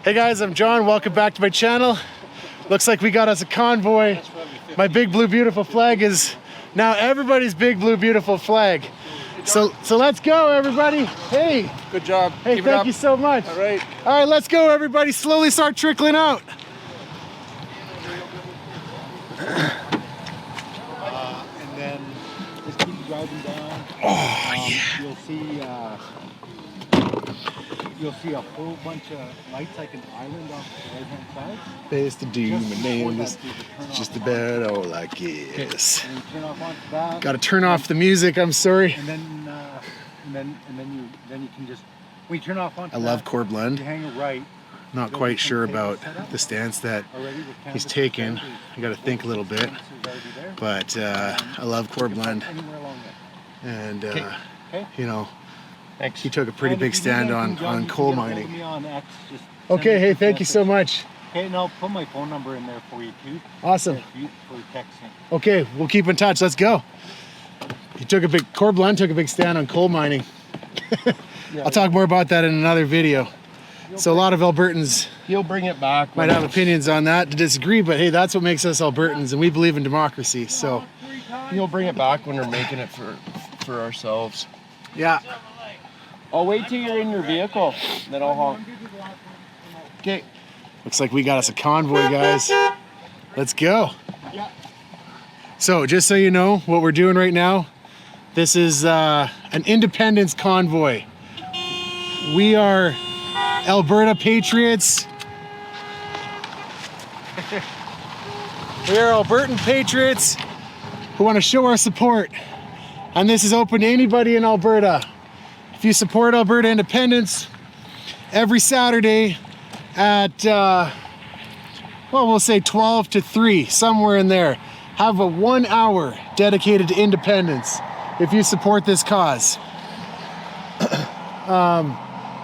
Hey guys, I'm John. Welcome back to my channel. Looks like we got us a convoy. My big blue beautiful flag is now everybody's big blue beautiful flag. So let's go, everybody. Hey. Good job. Hey, Keep it thank up. you so much. All right. All right, let's go, everybody. Slowly start trickling out. And then just keep driving down. Oh, yeah. You'll see a whole bunch of lights like an island off the right-hand side. There's the doom, Just my before name that, is you turn just off about all I guess. And you turn off onto that. Got to turn off the music. I'm sorry. And then you can just when you turn off onto I love that, Core Blend. you hang a right. Not quite sure about the stance that he's taken. I got to think a little bit, but I love Core Blend, and you know, he took a pretty big stand on coal mining. Okay, hey, thank you so much. Okay, and I'll put my phone number in there for you too. Awesome. For texting. Okay, we'll keep in touch. Let's go. Core Blend took a big stand on coal mining. I'll talk more about that in another video. So a lot of Albertans He'll bring it back. might have opinions on that to disagree, but hey, that's what makes us Albertans, and we believe in democracy. So He'll bring it back when we're making it for ourselves. yeah. I'll wait till you're in your vehicle, then I'll honk. Okay. Looks like we got us a convoy, guys. Let's go. So just so you know what we're doing right now, this is an independence convoy. We are Alberta patriots. We are Albertan patriots who want to show our support. And this is open to anybody in Alberta. If you support Alberta independence, every Saturday at, well, we'll say 12 to 3, somewhere in there, have a 1 hour dedicated to independence if you support this cause.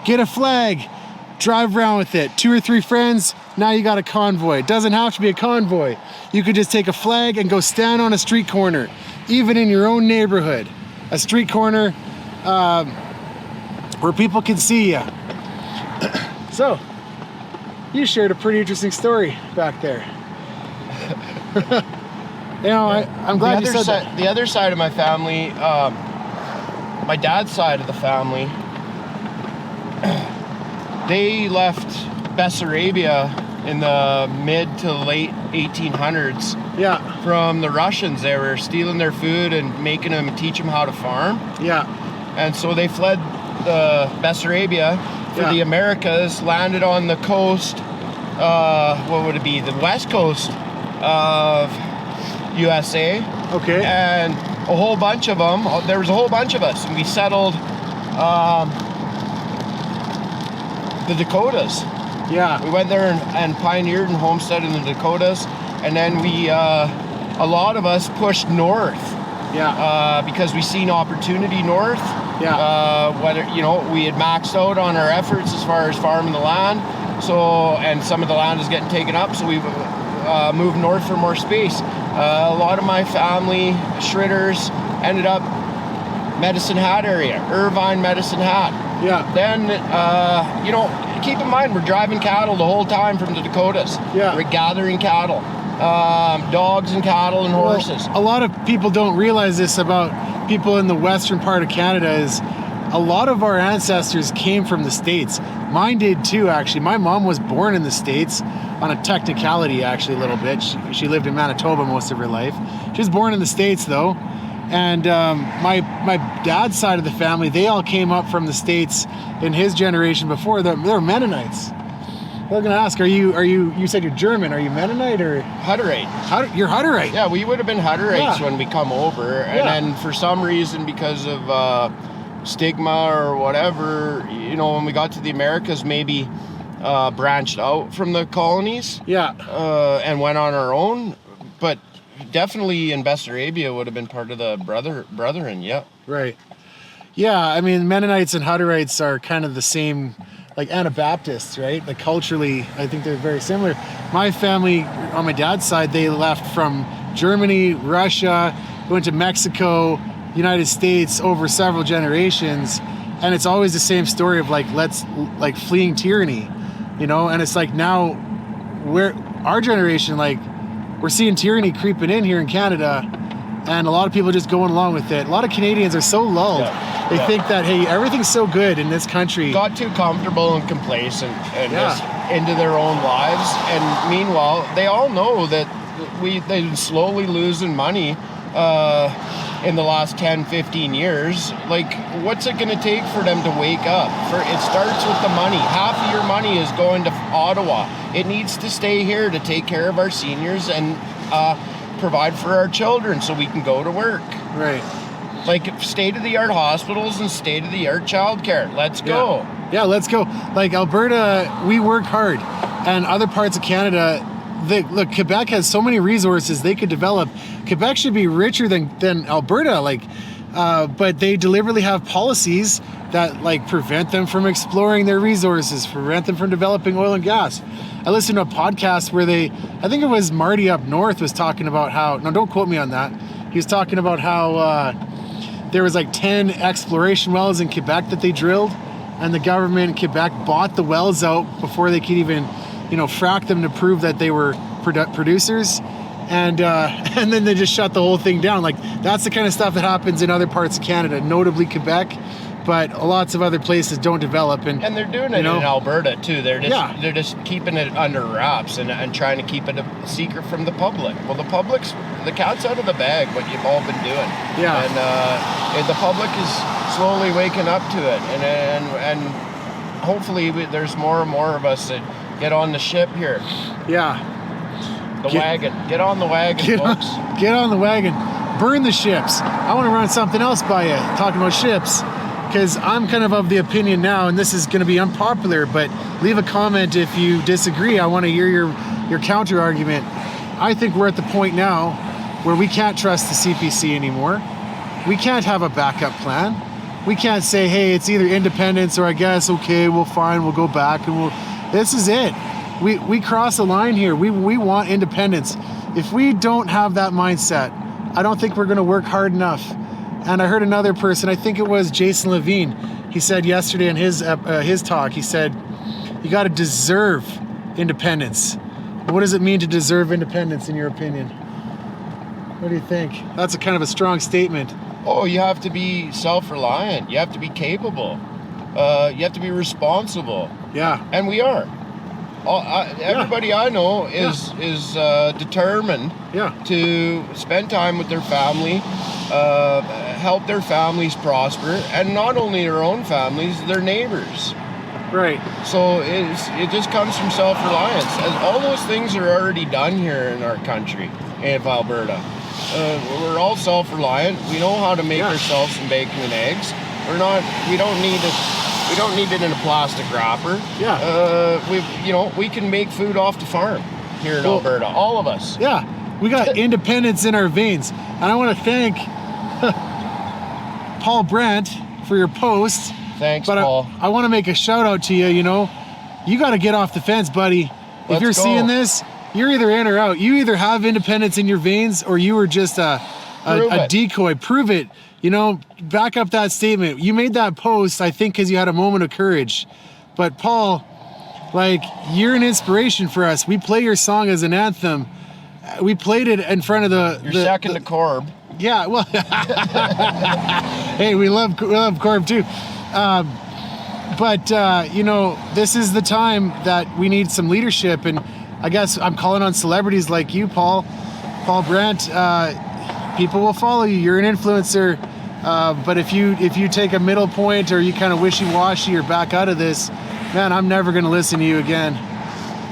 Get a flag, drive around with it. 2 or 3 friends, now you got a convoy. It doesn't have to be a convoy. You could just take a flag and go stand on a street corner, even in your own neighborhood. A street corner where people can see you. So, you shared a pretty interesting story back there. You know, I'm glad you said that. The other side of my family, my dad's side of the family, they left Bessarabia in the mid to late 1800s. Yeah. From the Russians. They were stealing their food and making them teach them how to farm. Yeah. And so they fled Bessarabia for the Americas, landed on the coast, what would it be, the west coast of USA. Okay. And a whole bunch of them, there was a whole bunch of us, and we settled the Dakotas. Yeah. We went there and pioneered and homesteaded in the Dakotas, and then we, a lot of us pushed north. Yeah. Because we seen opportunity north. Yeah. Whether, you know, we had maxed out on our efforts as far as farming the land. So, and some of the land is getting taken up, so we moved north for more space. A lot of my family, Shritters, ended up Medicine Hat area, Irvine, Medicine Hat. Yeah. Then, you know, keep in mind, we're driving cattle the whole time from the Dakotas. Yeah. We're gathering cattle, dogs and cattle and horses. Well, a lot of people don't realize this about people in the western part of Canada is a lot of our ancestors came from the States. Mine did too, actually. My mom was born in the States on a technicality, actually, a little bit. She lived in Manitoba most of her life. She was born in the States, though. And my dad's side of the family, they all came up from the States in his generation before. They were Mennonites. I was gonna ask, you said you're German, are you Mennonite or? Hutterite. You're Hutterite? Yeah, we would have been Hutterites when we come over. And then for some reason, because of stigma or whatever, you know, when we got to the Americas, maybe branched out from the colonies. Yeah. And went on our own. But definitely in Bessarabia would have been part of the brethren, yeah. Right. Yeah, I mean, Mennonites and Hutterites are kind of the same, like Anabaptists, right? Like culturally, I think they're very similar. My family, on my dad's side, they left from Germany, Russia, went to Mexico, United States over several generations. And it's always the same story of like, fleeing tyranny. you know, and it's like now our generation, like, we're seeing tyranny creeping in here in Canada, and a lot of people just going along with it. A lot of Canadians are so lulled. They think that, hey, everything's so good in this country. Got too comfortable and complacent and just into their own lives. And meanwhile, they all know that they're slowly losing money in the last 10, 15 years. Like, what's it going to take for them to wake up? It starts with the money. Half of your money is going to Ottawa. It needs to stay here to take care of our seniors and provide for our children so we can go to work. Right. Like state-of-the-art hospitals and state-of-the-art childcare. Let's go. Yeah, let's go. Like Alberta, we work hard. And other parts of Canada, look, Quebec has so many resources they could develop. Quebec should be richer than Alberta, like, but they deliberately have policies that like prevent them from exploring their resources, prevent them from developing oil and gas. I listened to a podcast where I think it was Marty up north was talking about how, no, don't quote me on that. He was talking about how there was like 10 exploration wells in Quebec that they drilled, and the government in Quebec bought the wells out before they could even, frack them to prove that they were producers. And then they just shut the whole thing down. Like, that's the kind of stuff that happens in other parts of Canada, notably Quebec, but lots of other places don't develop. And they're doing it in Alberta too. They're just keeping it under wraps and trying to keep it a secret from the public. Well, the cat's out of the bag, what you've all been doing. Yeah. And the public is slowly waking up to it, and hopefully there's more and more of us that get on the ship here. Yeah. Wagon. Get on the wagon, folks. Get on the wagon. Burn the ships. I want to run something else by you, talking about ships, because I'm kind of the opinion now, and this is going to be unpopular, but leave a comment if you disagree. I want to hear your counter argument. I think we're at the point now where we can't trust the CPC anymore. We can't have a backup plan. We can't say, hey, it's either independence or I guess, okay, we'll go back and this is it. We cross a line here. We want independence. If we don't have that mindset, I don't think we're going to work hard enough. And I heard another person, I think it was Jason Levine, he said yesterday in his talk, he said, you got to deserve independence. What does it mean to deserve independence in your opinion? What do you think? That's a kind of a strong statement. Oh, you have to be self-reliant. You have to be capable. You have to be responsible. Yeah. And we are. Everybody I know is determined to spend time with their family, help their families prosper, and not only their own families, their neighbors. Right. So it just comes from self-reliance. And all those things are already done here in our country, in Alberta. We're all self-reliant. We know how to make ourselves some bacon and eggs. We don't need it in a plastic wrapper. Yeah. We can make food off the farm here in Alberta. All of us. Yeah. We got independence in our veins. And I want to thank Paul Brandt for your post. Thanks, but Paul. I want to make a shout out to you. You got to get off the fence, buddy. If you're seeing this, you're either in or out. You either have independence in your veins or you were just a decoy. Prove it. Back up that statement. You made that post, I think, because you had a moment of courage. But Paul, you're an inspiration for us. We play your song as an anthem. We played it in front of You're second to Corb. Yeah, well, hey, we love Corb too. But this is the time that we need some leadership, and I guess I'm calling on celebrities like you, Paul Brandt. People will follow you. You're an influencer. But if you take a middle point or you kind of wishy-washy or back out of this, man, I'm never going to listen to you again.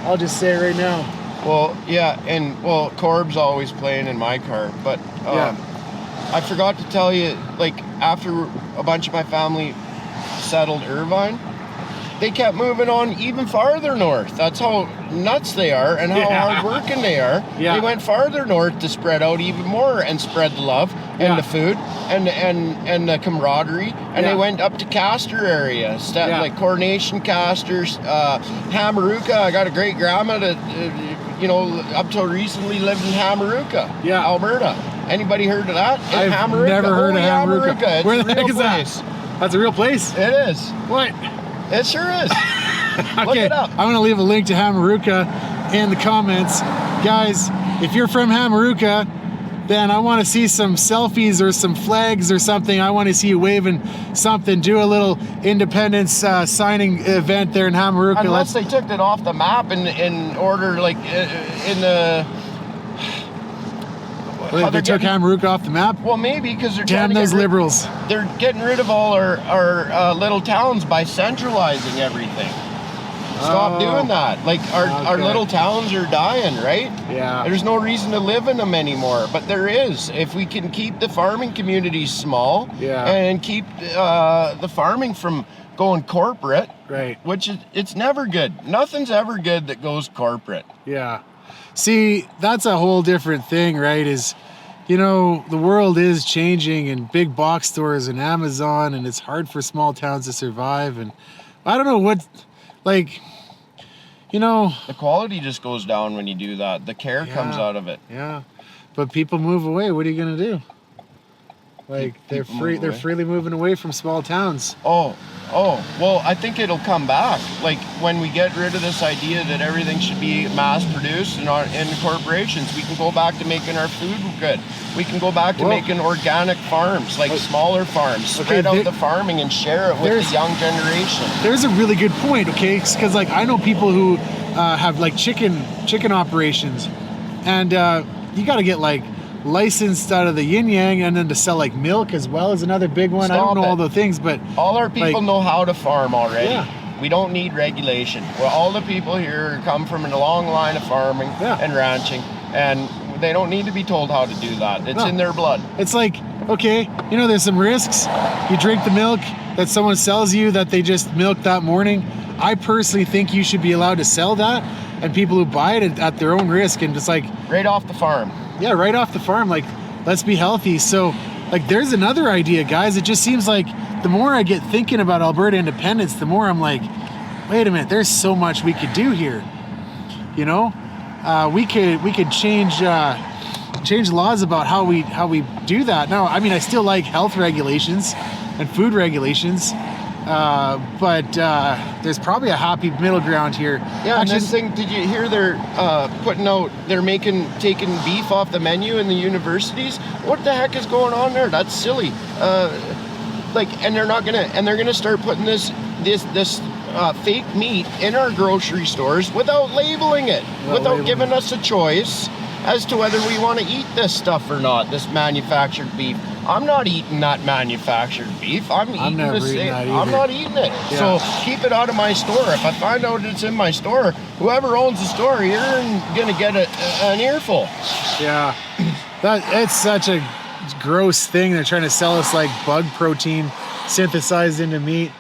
I'll just say it right now. Well, yeah, and Corb's always playing in my car, but I forgot to tell you, after a bunch of my family settled Irvine, they kept moving on even farther north. That's how nuts they are and how hardworking they are. Yeah. They went farther north to spread out even more and spread the love and the food and the camaraderie. And they went up to Castor area, like Coronation, Castors, Hamaruka. I got a great grandma that, up till recently lived in Hamaruka, Alberta. Anybody heard of that? I've never heard of Hamaruka. Where the heck is that? That's a real place? It is. What? It sure is. Look Okay, it up. I'm gonna leave a link to Hamaruka in the comments. Guys, if you're from Hamaruka, then I want to see some selfies or some flags or something. I want to see you waving something. Do a little independence signing event there in Hamaruka. Unless they took it off the map in order, like in the. They took Hamaruka off the map. Well, maybe because they're Damn trying to those liberals. They're getting rid of all our little towns by centralizing everything. Stop doing that. Like our little towns are dying, right? Yeah. There's no reason to live in them anymore, but there is. If we can keep the farming communities small, and keep the farming from going corporate, right? Which it's never good. Nothing's ever good that goes corporate. Yeah. See, that's a whole different thing, right? Is, you know, the world is changing, and big box stores and Amazon, and it's hard for small towns to survive. And I don't know what, like, you know, the quality just goes down when you do that. The care comes out of it. Yeah. But people move away. What are you gonna do? Like, they're freely moving away from small towns. Oh, well, I think it'll come back. Like, when we get rid of this idea that everything should be mass produced and in corporations, we can go back to making our food good. We can go back to making organic farms, like smaller farms, spread out the farming and share it with the young generation. There's a really good point, okay? Because, like, I know people who have, like, chicken operations, and you got to get, like, licensed out of the yin yang, and then to sell like milk as well is another big one. I don't know all the things, but all our people know how to farm already. Yeah. We don't need regulation. Well, all the people here come from a long line of farming and ranching, and they don't need to be told how to do that. It's in their blood. It's like, okay, you know, there's some risks. You drink the milk that someone sells you that they just milked that morning. I personally think you should be allowed to sell that, and people who buy it at their own risk, and just like right off the farm. Yeah, right off the farm. Like, let's be healthy. So, like, there's another idea, guys. It just seems like the more I get thinking about Alberta independence, the more I'm like, wait a minute, there's so much we could do here. You know, we could change laws about how we do that. Now, I mean, I still like health regulations and food regulations, but there's probably a happy middle ground here. Yeah, and this thing, did you hear they're taking beef off the menu in the universities? What the heck is going on there? That's silly. And they're gonna start putting this fake meat in our grocery stores without labeling it, without giving us a choice as to whether we want to eat this stuff or not, this manufactured beef. I'm not eating that manufactured beef. I'm not eating it. Yeah. So keep it out of my store. If I find out it's in my store, whoever owns the store, you're gonna get an earful. Yeah, it's such a gross thing. They're trying to sell us like bug protein synthesized into meat,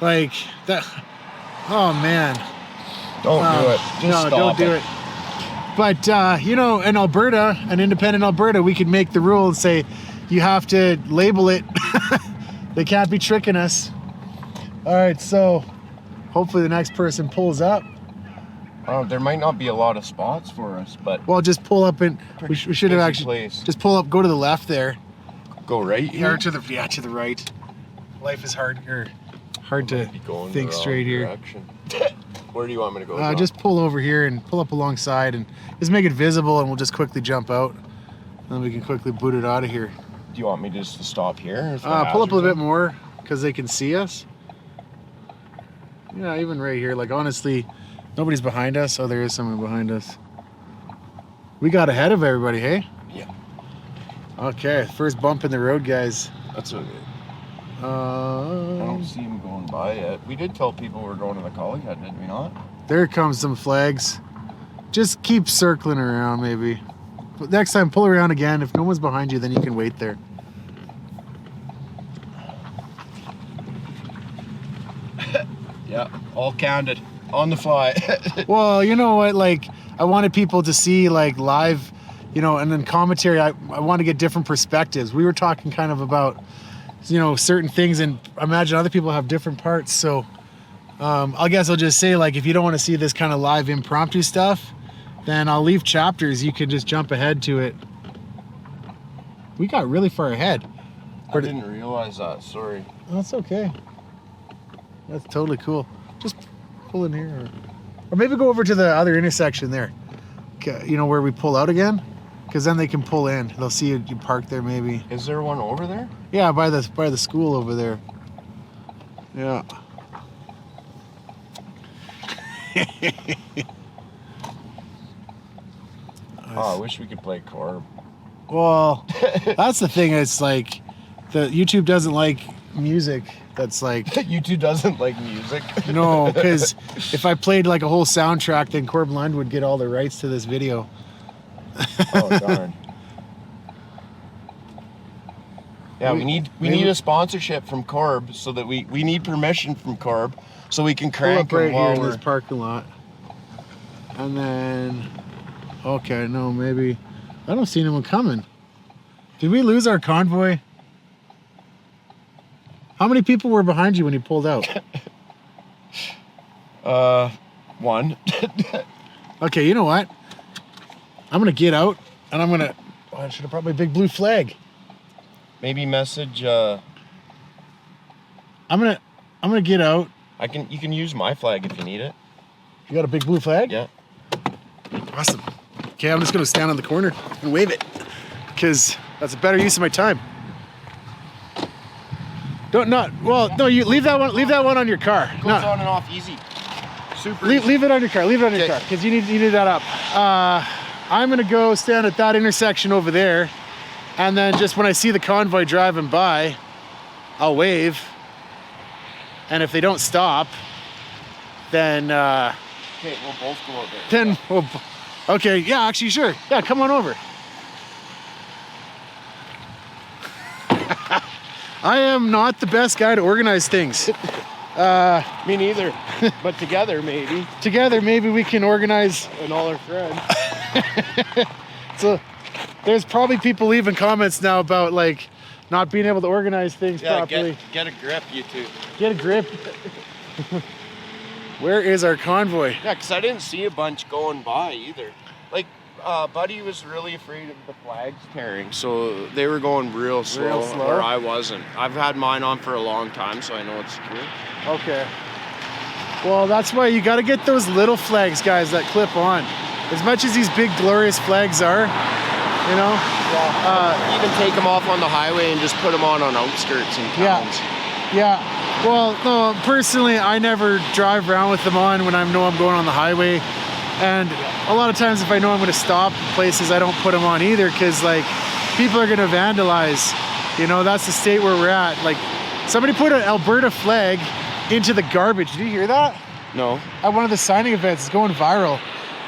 like that. Oh man, don't do it. Just stop don't do it. But you know, in Alberta, an independent Alberta, we could make the rule and say, you have to label it. They can't be tricking us. All right, so hopefully the next person pulls up. There might not be a lot of spots for us, but... Well, just pull up and... We should have actually... Just pull up, go to the left there. Go right here? Or to the right. Life is hard to think straight here. Where do you want me to go? Just pull over here and pull up alongside and just make it visible, and we'll just quickly jump out. And then we can quickly boot it out of here. Do you want me just to stop here? Pull up a little bit more, because they can see us. Yeah, even right here. Like, honestly, nobody's behind us. Oh, there is someone behind us. We got ahead of everybody, hey? Yeah. Okay, first bump in the road, guys. That's okay. I don't see him going by yet. We did tell people we're going to the college head, did we not? There comes some flags. Just keep circling around, maybe. But next time, pull around again. If no one's behind you, then you can wait there. Yeah, all counted. On the fly. Well, you know what? Like, I wanted people to see, like, live, you know, and then commentary. I want to get different perspectives. We were talking kind of about, you know, certain things, and I imagine other people have different parts. So I guess I'll just say, like, if you don't want to see this kind of live impromptu stuff, then I'll leave chapters. You can just jump ahead to it. We got really far ahead. I didn't realize that. Sorry. That's okay. That's totally cool. Just pull in here, or maybe go over to the other intersection there. Okay, you know where we pull out again, because then they can pull in. They'll see you park there maybe. Is there one over there? Yeah, by the school over there. Yeah. Oh, I wish we could play Corb. Well, that's the thing. It's like the YouTube doesn't like music. That's like YouTube doesn't like music. no, because if I played like a whole soundtrack, then Corb Lund would get all the rights to this video. Oh darn. Yeah, we need a sponsorship from Corb so that we need permission from Corb so we can crank right them while here in we're this parking lot. And then, okay, no, maybe I don't see anyone coming. Did we lose our convoy? How many people were behind you when you pulled out? One. Okay, you know what? I'm gonna get out and I'm gonna. Oh, I should have brought my big blue flag. Maybe message. I'm gonna get out. You can use my flag if you need it. You got a big blue flag? Yeah. Awesome. Okay, I'm just gonna stand on the corner and wave it, because that's a better use of my time. No, you leave that one on your car. Goes on and off easy. Super. Leave it on your car. Leave it on your car, because you need that up. I'm gonna go stand at that intersection over there, and then just when I see the convoy driving by, I'll wave. And if they don't stop, then Okay, we'll both go over there. Okay, yeah, actually, sure. Yeah, come on over. I am not the best guy to organize things. Me neither. But together, maybe. Together, maybe we can organize. And all our friends. So there's probably people leaving comments now about like not being able to organize things properly. Get a grip, you two. Get a grip. Where is our convoy? Yeah, because I didn't see a bunch going by either. Like, Buddy was really afraid of the flags tearing, so they were going real slow, or I wasn't. I've had mine on for a long time, so I know it's secure. Okay. Well, that's why you got to get those little flags, guys, that clip on. As much as these big glorious flags are, you know. Yeah. Even take them off on the highway and just put them on outskirts in towns. Yeah. Well, no, personally, I never drive around with them on when I know I'm going on the highway. And a lot of times if I know I'm going to stop places, I don't put them on either, because like people are going to vandalize. You know, that's the state where we're at. Like somebody put an Alberta flag into the garbage. Did you hear that? No. At one of the signing events, it's going viral.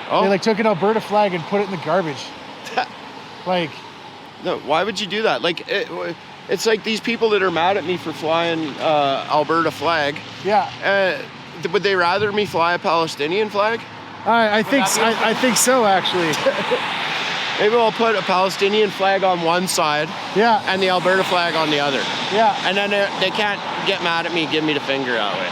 Oh. They like took an Alberta flag and put it in the garbage. Like, no, why would you do that? Like, it's like these people that are mad at me for flying Alberta flag. Yeah. Would they rather me fly a Palestinian flag? I think so, actually. Maybe I'll put a Palestinian flag on one side. Yeah. And the Alberta flag on the other. Yeah. And then they can't get mad at me and give me the finger that way.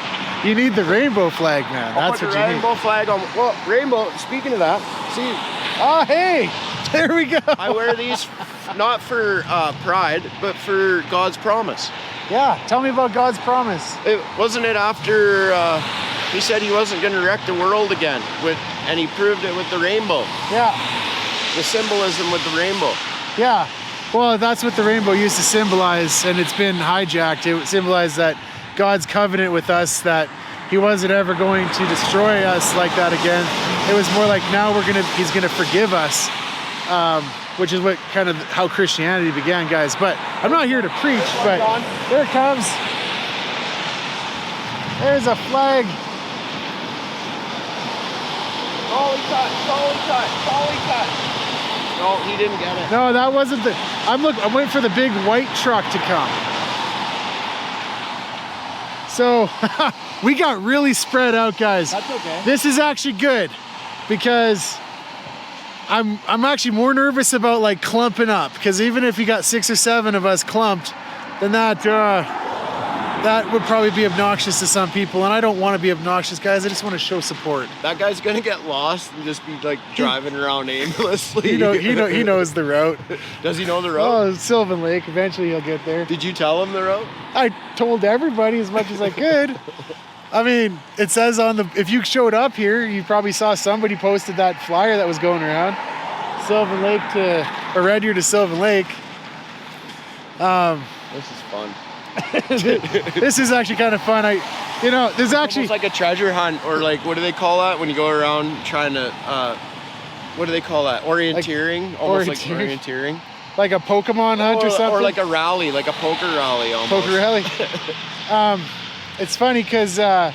You need the rainbow flag, man. That's what you need. Rainbow flag on. Well, rainbow. Speaking of that, see. Oh, hey, there we go. I wear these not for pride, but for God's promise. Yeah. Tell me about God's promise. Wasn't it after he said he wasn't going to wreck the world again, and he proved it with the rainbow. Yeah. The symbolism with the rainbow. Yeah. Well, that's what the rainbow used to symbolize, and it's been hijacked. It symbolized that God's covenant with us, that he wasn't ever going to destroy us like that again. It was more like now he's gonna forgive us, which is what kind of how Christianity began, guys. But I'm not here to preach, but there it comes. There's a flag. Solly cut. No, he didn't get it. No, that wasn't the. I'm waiting for the big white truck to come. So we got really spread out, guys. That's okay. This is actually good, because I'm actually more nervous about like clumping up, because even if you got 6 or 7 of us clumped, then that would probably be obnoxious to some people, and I don't want to be obnoxious, guys. I just want to show support. That guy's gonna get lost and just be like driving around aimlessly. He knows the route. Does he know the route? Oh, Sylvan Lake. Eventually he'll get there. Did you tell him the route? I told everybody as much as I could. I mean, it says on the, if you showed up here, you probably saw somebody posted that flyer that was going around. Sylvan Lake or Red Deer to Sylvan Lake. This is fun. This is actually kind of fun. There's actually almost like a treasure hunt, or like, what do they call that when you go around trying to, what do they call that? Orienteering? Almost like orienteering. Like a Pokemon hunt or something? Or like a rally, like a poker rally almost. Poker rally? It's funny because there's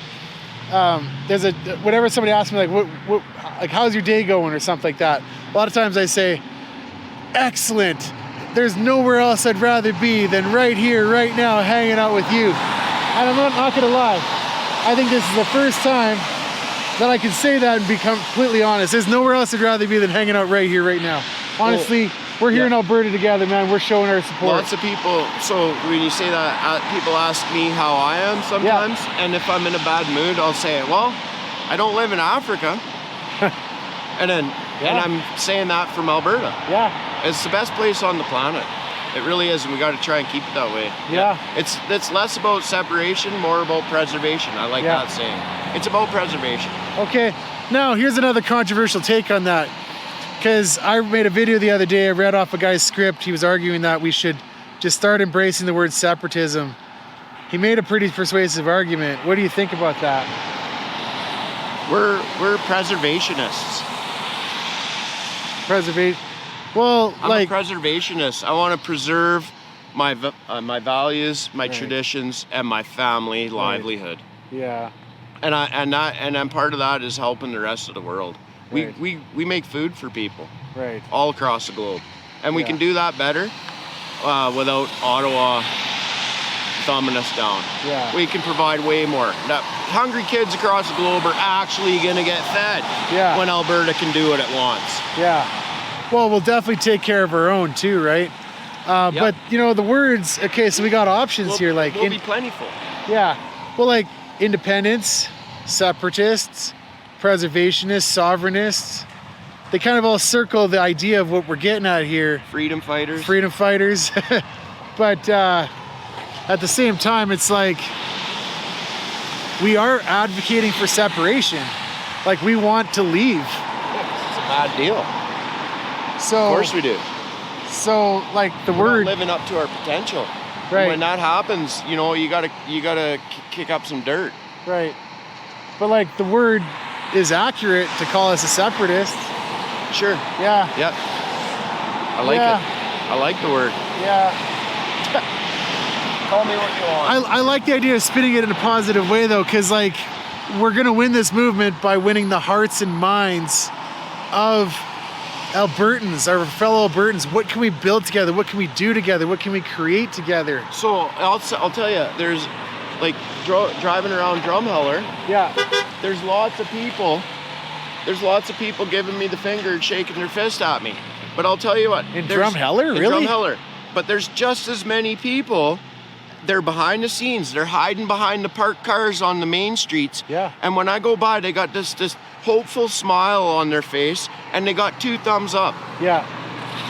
whenever somebody asks me like, like how's your day going or something like that, a lot of times I say, excellent. There's nowhere else I'd rather be than right here, right now, hanging out with you. And I'm not gonna lie, I think this is the first time that I can say that and be completely honest. There's nowhere else I'd rather be than hanging out right here, right now. Honestly, we're here in Alberta together, man. We're showing our support. Lots of people, so when you say that, people ask me how I am sometimes, and if I'm in a bad mood, I'll say, well, I don't live in Africa. and I'm saying that from Alberta. Yeah. It's the best place on the planet. It really is, and we got to try and keep it that way. Yeah. It's less about separation, more about preservation. I like that saying. It's about preservation. Okay, now here's another controversial take on that. Because I made a video the other day, I read off a guy's script. He was arguing that we should just start embracing the word separatism. He made a pretty persuasive argument. What do you think about that? We're preservationists. Well, I'm a preservationist. I want to preserve my values, my traditions, and my family livelihood. Yeah. And part of that is helping the rest of the world. Right. We make food for people. Right. All across the globe. And we can do that better without Ottawa thumbing us down. Yeah. We can provide way more. Now, hungry kids across the globe are actually going to get fed when Alberta can do what it wants. Yeah. Well, we'll definitely take care of our own too, right? But, the words, okay, so we got options here. Like, we'll be plentiful. Yeah. Well, like independents, separatists, preservationists, sovereignists, they kind of all circle the idea of what we're getting at here. Freedom fighters. But at the same time, it's like we are advocating for separation. Like, we want to leave. It's a bad deal. So, of course we do. So, like, we're not living up to our potential. Right. And when that happens, you gotta kick up some dirt. Right. But like, the word is accurate to call us a separatist. Sure. Yeah. Yep. I like it. I like the word. Yeah. Call me what you want. I like the idea of spinning it in a positive way, though, because like, we're gonna win this movement by winning the hearts and minds of Albertans, our fellow Albertans. What can we build together? What can we do together? What can we create together? So I'll tell you, there's like driving around Drumheller. Yeah. There's lots of people giving me the finger and shaking their fist at me. But I'll tell you what. In Drumheller? Really? In Drumheller. But there's just as many people. They're behind the scenes. They're hiding behind the parked cars on the main streets. Yeah. And when I go by, they got this hopeful smile on their face, and they got 2 thumbs up. Yeah.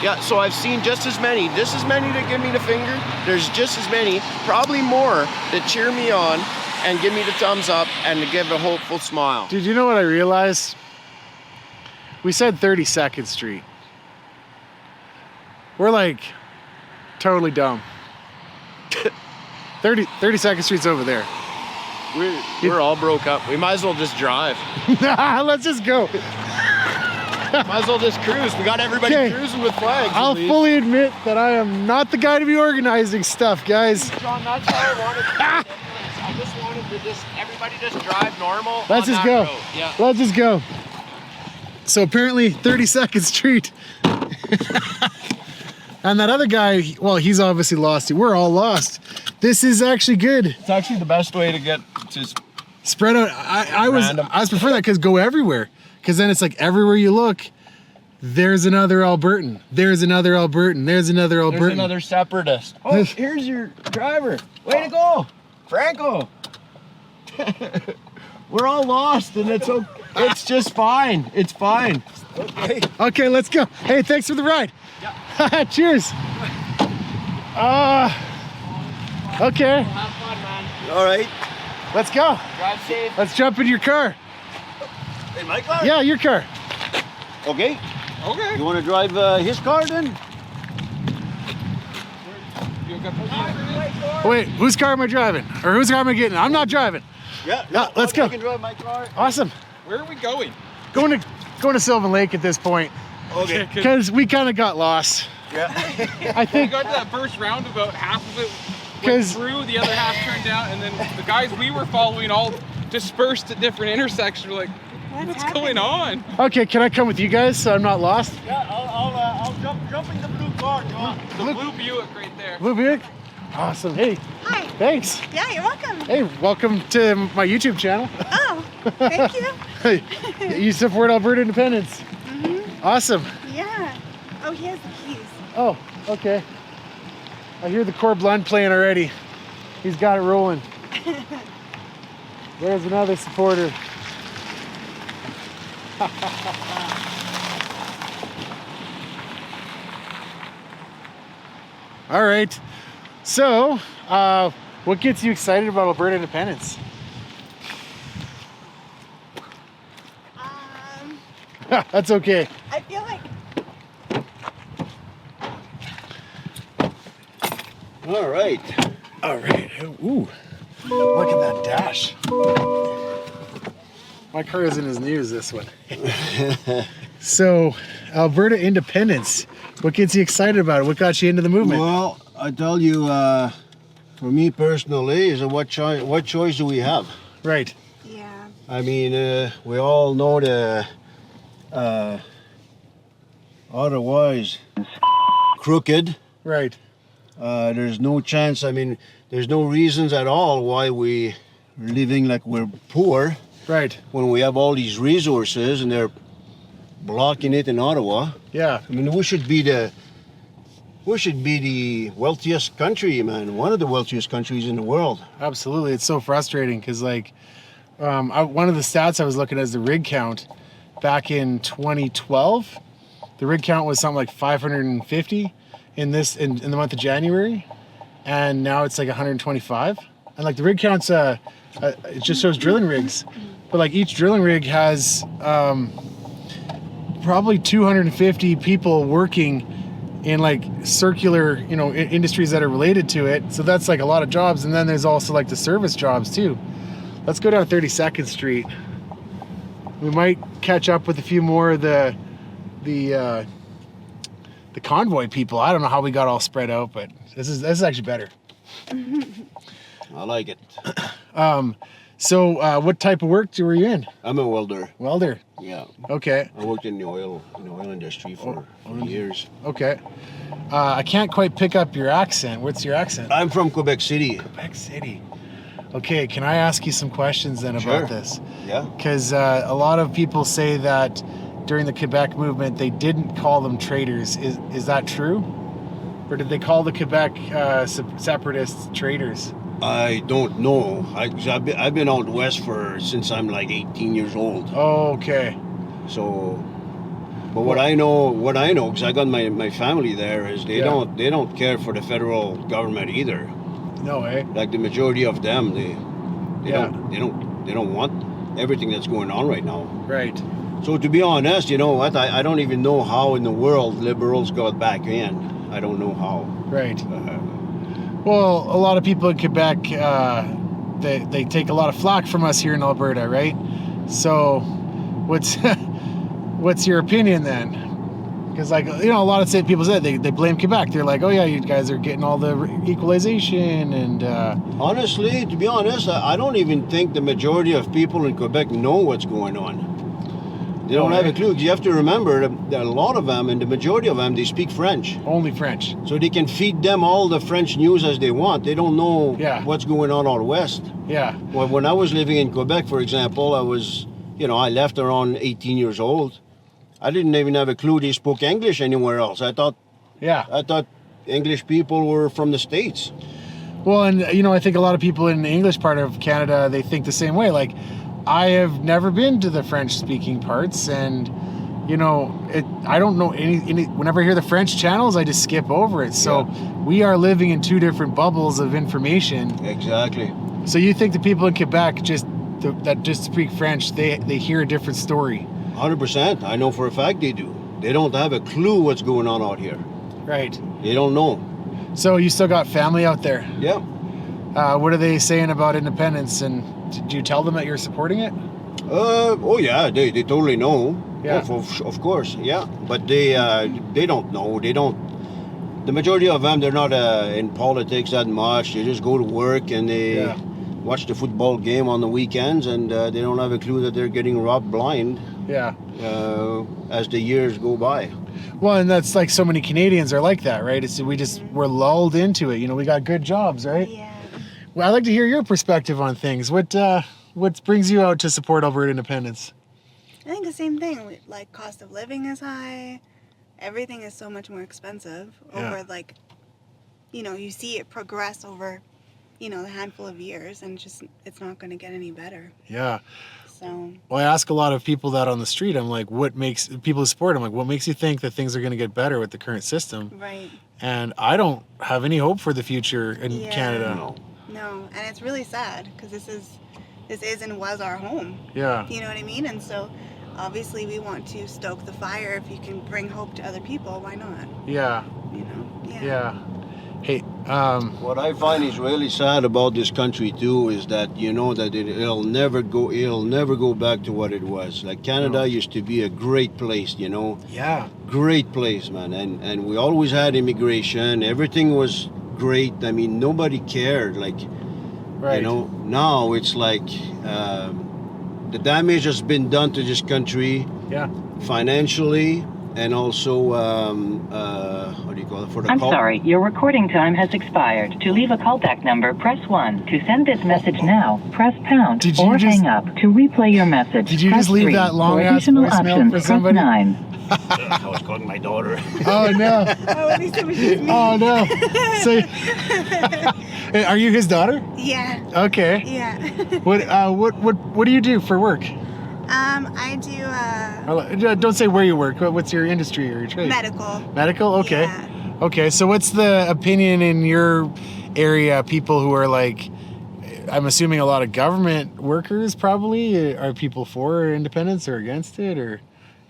Yeah, so I've seen just as many that give me the finger. There's just as many, probably more, that cheer me on and give me the thumbs up and to give a hopeful smile. Dude, you know what I realized? We said 32nd Street. We're like totally dumb. 32nd Street's over there. We're all broke up. We might as well just drive. Let's just go. Might as well just cruise. We got everybody cruising with flags. I'll fully admit that I am not the guy to be organizing stuff, guys. John, that's how I wanted to do this. I just wanted to everybody just drive normal. Let's just go. Yeah. Let's just go. So apparently 32nd Street. And that other guy, well, he's obviously lost. We're all lost. This is actually good. It's actually the best way to get to spread out. I prefer that, because go everywhere. Because then it's like everywhere you look, there's another Albertan. There's another Albertan. There's another Albertan. There's another separatist. Oh, here's your driver. Way to go, Franco. We're all lost, and it's just fine. It's fine. Okay, let's go. Hey, thanks for the ride. Yeah. Cheers. Okay. Have fun, man. All right. Let's go. Drive safe. Let's jump in your car. In my car? Yeah, your car. Okay. Okay. You want to drive his car then? Wait, whose car am I driving? Or whose car am I getting? I'm not driving. Yeah. Yeah, let's go. You can drive my car. Awesome. Where are we going? Going to Sylvan Lake at this point. Okay. Because we kind of got lost. Yeah. I We think got to that first roundabout, half of it went 'Cause- through, the other half turned out, and then the guys we were following all dispersed at different intersections. We're like, what's going on? okay, can I come with you guys so I'm not lost? Yeah, I'll jump in the blue car, John. The blue Buick right there. Blue Buick? Awesome. Hey, Hi. thanks. Yeah, you're welcome. Hey, welcome to my YouTube channel. Oh, thank you. Hey, you support Alberta independence. Awesome. Yeah. Oh, he has the keys. Oh, okay. I hear the core blend playing already. He's got it rolling. There's another supporter. All right. So, what gets you excited about Alberta independence? That's okay. I feel like All right. All right. Ooh, look at that dash. My car isn't as new as this one. So, Alberta independence. What gets you excited about it? What got you into the movement? Well, I tell you, for me personally, is what choice do we have? Right. yeah. I mean, we all know the Ottawa is crooked. Right. There's no chance. I mean, there's no reasons at all why we are living like we're poor Right. when we have all these resources and they're blocking it in Ottawa. Yeah. I mean, we should be the wealthiest country, man. One of the wealthiest countries in the world. Absolutely. It's so frustrating because, like, one of the stats I was looking at is the rig count. Back in 2012, the rig count was something like 550 in the month of January, and now it's like 125. And like the rig counts, it just shows drilling rigs, but like each drilling rig has probably 250 people working in like circular, industries that are related to it. So that's like a lot of jobs, and then there's also like the service jobs too. Let's go down 32nd Street. We might catch up with a few more of the Convoy people. I don't know how we got all spread out, but this is actually better. I like it. So what type of work were you in? I'm a welder. Welder. Yeah. Okay. I worked in the oil industry for years. Okay. I can't quite pick up your accent. What's your accent? I'm from Quebec City. Quebec City. Okay, can I ask you some questions then Sure. about this? Yeah. Because a lot of people say that during the Quebec movement, they didn't call them traitors. Is that true? Or did they call the Quebec separatists traitors? I don't know. I've been out west since I'm like 18 years old. Oh, okay. So, but what I know, because I got my family there, is they don't care for the federal government either. No way. Like the majority of them, they Yeah. don't want everything that's going on right now. Right. So to be honest, you know what? I don't even know how in the world liberals got back in. I don't know how. Right. Well, a lot of people in Quebec, they take a lot of flack from us here in Alberta, right? So, what's your opinion then? Because like a lot of people say they blame Quebec. They're like, oh yeah, you guys are getting all the equalization and. Honestly, to be honest, I don't even think the majority of people in Quebec know what's going on. They don't have a clue. 'Cause you have to remember that a lot of them, and the majority of them, they speak French. Only French. So they can feed them all the French news as they want. They don't know what's going on out west. Yeah. Well, when I was living in Quebec, for example, I left around 18 years old. I didn't even have a clue they spoke English anywhere else. I thought English people were from the States. Well, and I think a lot of people in the English part of Canada, they think the same way. Like, I have never been to the French-speaking parts, and I don't know any. Whenever I hear the French channels, I just skip over it. So we are living in two different bubbles of information. Exactly. So you think the people in Quebec that just speak French, they hear a different story? 100%. I know for a fact they do. They don't have a clue what's going on out here. Right. They don't know. So you still got family out there? Yeah. What are they saying about independence? And did you tell them that you're supporting it? Oh yeah, they totally know. Yeah. Of course, yeah. But they don't know. They don't. The majority of them, they're not in politics that much. They just go to work and they watch the football game on the weekends, and they don't have a clue that they're getting robbed blind. Yeah. As the years go by. Well, and that's like so many Canadians are like that, right? It's we're lulled into it. You know, we got good jobs, right? Yeah. Well, I'd like to hear your perspective on things. What brings you out to support Alberta independence? I think the same thing. Like, cost of living is high. Everything is so much more expensive over, like, you know, you see it progress over, you know, a handful of years, and it's not going to get any better. Yeah. So. Well, I ask a lot of people that on the street. I'm like, what makes people who support? I'm like, what makes you think that things are going to get better with the current system? Right. And I don't have any hope for the future in Canada. No, and it's really sad because this is and was our home. Yeah. You know what I mean? And so, obviously, we want to stoke the fire. If you can bring hope to other people, why not? Yeah. You know? Yeah. Hey, what I find is really sad about this country too is that, you know, that it'll never go back to what it was. Like Canada used to be a great place, you know. Yeah. Great place, man. And we always had immigration. Everything was great. I mean, nobody cared. Like, right. You know, now it's like the damage has been done to this country. Yeah. Financially, and also what do you call it, for the I'm call? sorry, your recording time has expired. To leave a callback number, press 1. To send this message now, press pound Did you or just- hang up. To replay your message, Did you press just leave 3. that long For ass additional voicemail options, for press somebody? 9. I was calling my daughter. Oh no. Oh, at least it was just me. Oh no. So, hey, are you his daughter? Yeah. Okay. Yeah. What do you do for work? I do Don't say where you work. What's your industry or your trade? medical. Medical? Okay. Yeah. Okay. So what's the opinion in your area? People who are like, I'm assuming a lot of government workers probably. Are people for independence or against it, or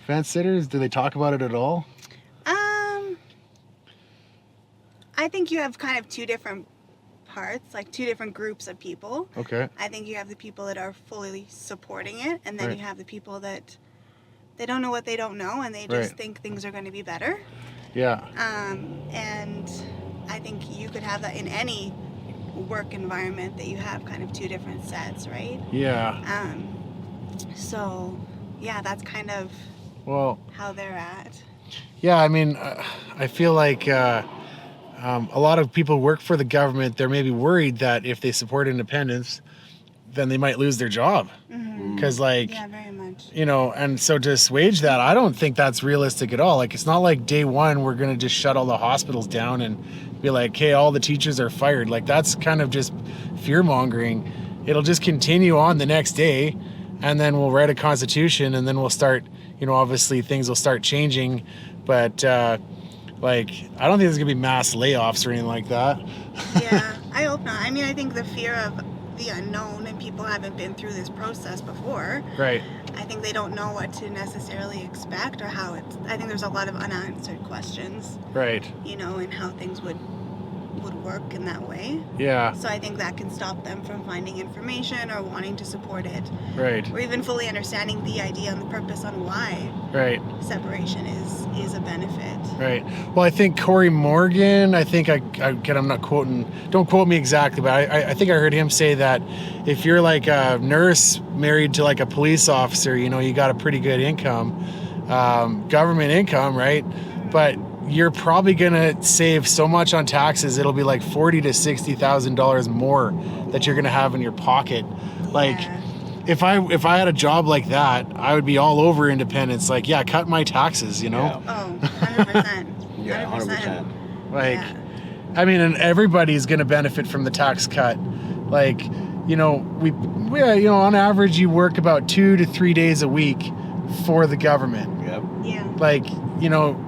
fence sitters? Do they talk about it at all? I think you have kind of two different parts, like two different groups of people. Okay. I think you have the people that are fully supporting it, and then Right. you have the people that they don't know what they don't know, and they just Right. think things are going to be better. Yeah. And I think you could have that in any work environment, that you have kind of two different sets, right? Yeah. So, yeah, that's kind of Well, how they're at. yeah, I mean, I feel like a lot of people who work for the government, they're maybe worried that if they support independence, then they might lose their job. Because, like, Yeah, very much. you know, and so to assuage that, I don't think that's realistic at all. Like, it's not like day one we're going to just shut all the hospitals down and be like, hey, all the teachers are fired. Like, that's kind of just fear-mongering. It'll just continue on the next day, and then we'll write a constitution, and then we'll start, you know, obviously things will start changing. But, like, I don't think there's going to be mass layoffs or anything like that. Yeah, I hope not. I mean, I think the fear of the unknown, and people haven't been through this process before. Right. I think they don't know what to necessarily expect, or how it's. I think there's a lot of unanswered questions, Right. you know, and how things would work in that way. Yeah. So I think that can stop them from finding information or wanting to support it, Right. or even fully understanding the idea and the purpose on why Right. separation is a benefit. Right. Well, I think Corey Morgan, I'm not quoting, don't quote me exactly, but I think I heard him say that if you're like a nurse married to like a police officer, you know, you got a pretty good income, government income, right? But you're probably going to save so much on taxes, it'll be like $40,000 to $60,000 more that you're going to have in your pocket. Like, Yeah. if I had a job like that, I would be all over independence. Like, yeah, cut my taxes, you know? Oh, 100%. Yeah, 100%. Like, Yeah. I mean, and everybody's going to benefit from the tax cut. Like, you know, we you know, on average, you work about 2 to 3 days a week for the government. Yep. Yeah. Like, you know,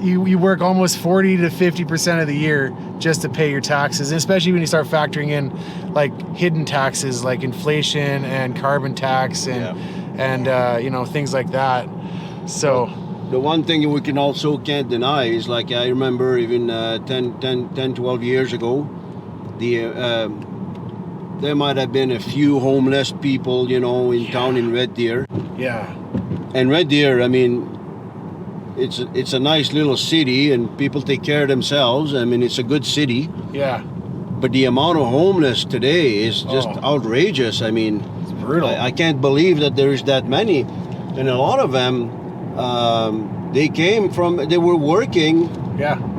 you work almost 40 to 50% of the year just to pay your taxes, and especially when you start factoring in like hidden taxes like inflation and carbon tax and you know, things like that. So the one thing we can also can't deny is, like, I remember even 12 years ago, there might have been a few homeless people, you know, in town in Red Deer. Yeah. And Red Deer, I mean, it's a nice little city and people take care of themselves. I mean, it's a good city. Yeah. But the amount of homeless today is just outrageous. I mean, it's brutal. I can't believe that there is that many. And a lot of them, they were working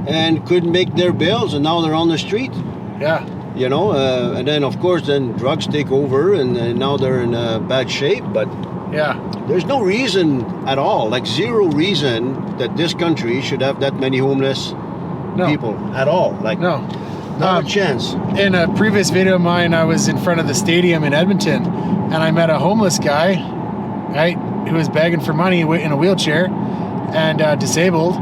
and couldn't make their bills, and now they're on the street. Yeah. You know, and then of course then drugs take over, and now they're in bad shape. But there's no reason at all, like zero reason, that this country should have that many homeless people at all. Like not a chance. In a previous video of mine, I was in front of the stadium in Edmonton, and I met a homeless guy, right, who was begging for money in a wheelchair and disabled.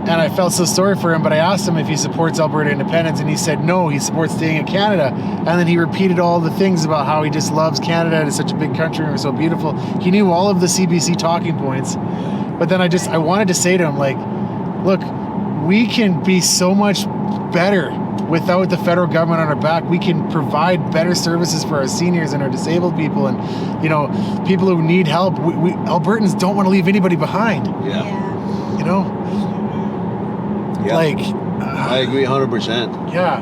And I felt so sorry for him, but I asked him if he supports Alberta independence, and he said no, he supports staying in Canada. And then he repeated all the things about how he just loves Canada, it's such a big country and it's so beautiful. He knew all of the CBC talking points. But then I wanted to say to him, like, look, we can be so much better without the federal government on our back. We can provide better services for our seniors and our disabled people and, you know, people who need help. We Albertans don't want to leave anybody behind. You know? Like, I agree 100%. Yeah.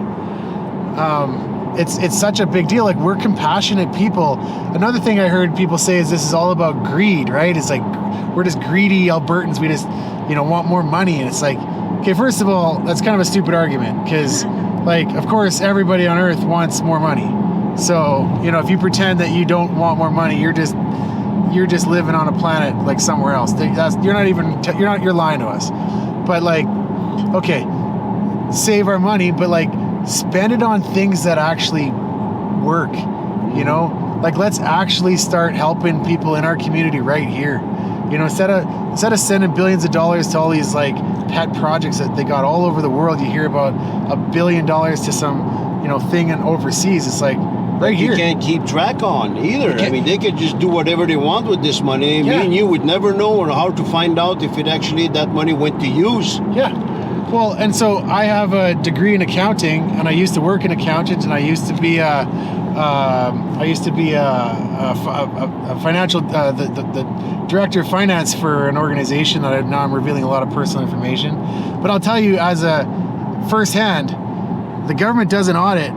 It's such a big deal. Like, we're compassionate people. Another thing I heard people say is this is all about greed, right? It's like, we're just greedy Albertans. We just, you know, want more money. And it's like, okay, first of all, that's kind of a stupid argument, because, like, of course, everybody on earth wants more money. So, you know, if you pretend that you don't want more money, you're just living on a planet like somewhere else. You're lying to us. But, like, okay, save our money, but, like, spend it on things that actually work, you know? Like, let's actually start helping people in our community right here. You know, instead of sending billions of dollars to all these, like, pet projects that they got all over the world, you hear about $1 billion to some, you know, thing in overseas. It's like, right here. You can't keep track on either. I mean, they could just do whatever they want with this money. Me and you would never know or how to find out if it actually, that money went to use. Yeah. Well, and so I have a degree in accounting, and I used to work in accountant, and I used to be a financial, the director of finance for an organization that now I'm revealing a lot of personal information. But I'll tell you, as a firsthand, the government doesn't audit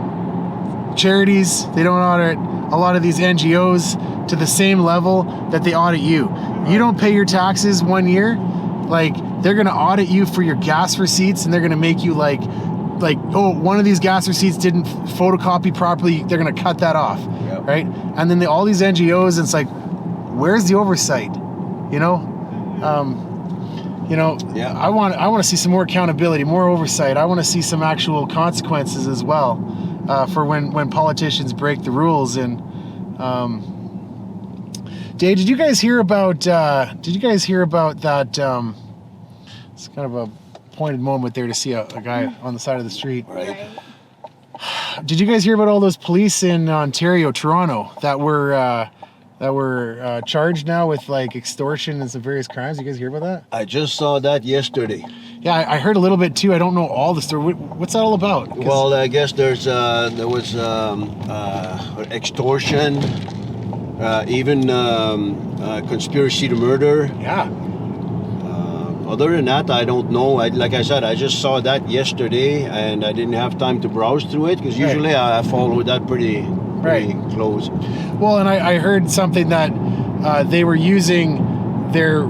charities. They don't audit a lot of these NGOs to the same level that they audit you. You don't pay your taxes 1 year, like, they're going to audit you for your gas receipts, and they're going to make you like, oh, one of these gas receipts didn't photocopy properly. They're going to cut that off, right? And then all these NGOs, it's like, where's the oversight? You know, I want to see some more accountability, more oversight. I want to see some actual consequences as well for when politicians break the rules. And Dave, did you guys hear about that? It's kind of a pointed moment there to see a guy on the side of the street. Right. Did you guys hear about all those police in Ontario, Toronto, that were charged now with, like, extortion and some various crimes? You guys hear about that? I just saw that yesterday. Yeah, I heard a little bit too. I don't know all the story. What's that all about? Well, I guess there was extortion, even conspiracy to murder. Yeah. Other than that, I don't know. Like I said, I just saw that yesterday, and I didn't have time to browse through it, because usually I follow that pretty close. Well, and I heard something that they were using their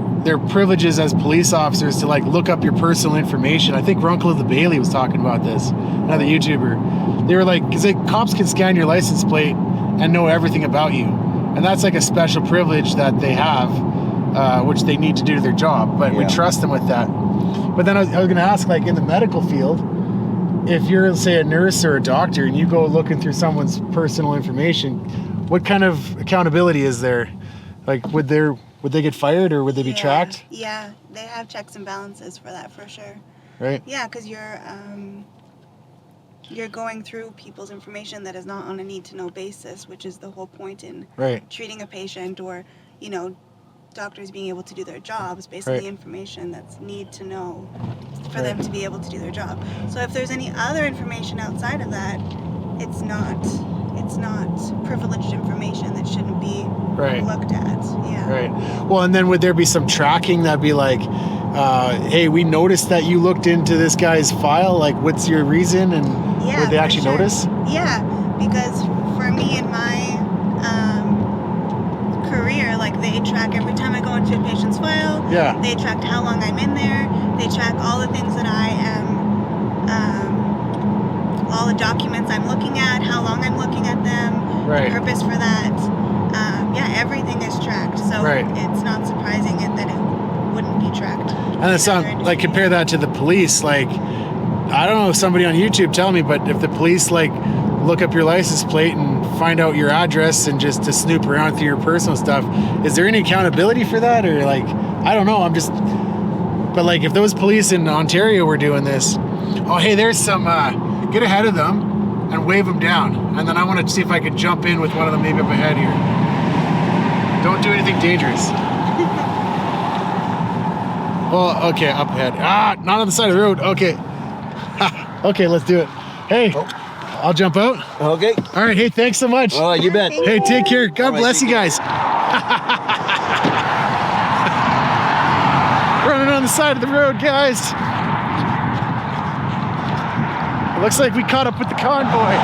privileges as police officers to, like, look up your personal information. I think Runkle of the Bailey was talking about this, another YouTuber. They were like, because cops can scan your license plate and know everything about you, and that's like a special privilege that they have. Which they need to do their job, but we trust them with that. But then I was going to ask, like, in the medical field, if you're, say, a nurse or a doctor, and you go looking through someone's personal information, what kind of accountability is there? Like, would they get fired, or would they be tracked? Yeah, they have checks and balances for that, for sure. Right. Yeah, because you're you're going through people's information that is not on a need-to-know basis, which is the whole point in treating a patient, or, you know, doctors being able to do their jobs based on the information that's need to know for them to be able to do their job. So if there's any other information outside of that, it's not privileged information that shouldn't be looked at. Yeah. Right. Well, and then would there be some tracking that'd be like, hey, we noticed that you looked into this guy's file, like what's your reason? And would they actually notice? Yeah, because for me in my career, like they track every time I go into a patient's file. Yeah. They track how long I'm in there. They track all the things that I am, all the documents I'm looking at, how long I'm looking at them, the purpose for that. Yeah, everything is tracked. So it's not surprising that it wouldn't be tracked. And it's not like, compare that to the police. Like, I don't know if somebody on YouTube tell me, but if the police like look up your license plate and find out your address and just to snoop around through your personal stuff, is there any accountability for that? Or like, I don't know, but like if those police in Ontario were doing this, oh hey, there's some, get ahead of them and wave them down, and then I want to see if I can jump in with one of them maybe up ahead here. Don't do anything dangerous. Well, okay, up ahead. Not on the side of the road. Okay. Okay, let's do it. Hey, I'll jump out. Okay. All right, hey, thanks so much. Oh, you bet. Hey, take care. God bless you guys. Running on the side of the road, guys. It looks like we caught up with the convoy.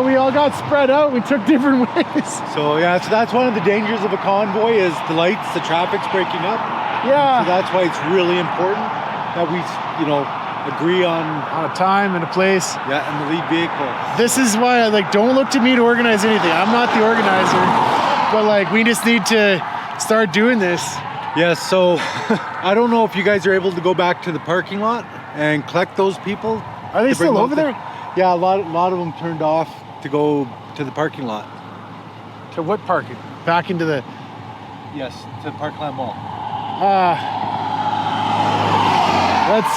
We all got spread out. We took different ways. So yeah, so that's one of the dangers of a convoy is the lights, the traffic's breaking up. Yeah. So that's why it's really important that we, you know, agree on a time and a place. Yeah, and the lead vehicle. This is why I like, don't look to me to organize anything. I'm not the organizer, but like we just need to start doing this. Yes. So I don't know if you guys are able to go back to the parking lot and collect those people. Are they still over there? Yeah, a lot of them turned off to go to the parking lot. To what parking? Back into the... Yes, to Parkland Mall. That's...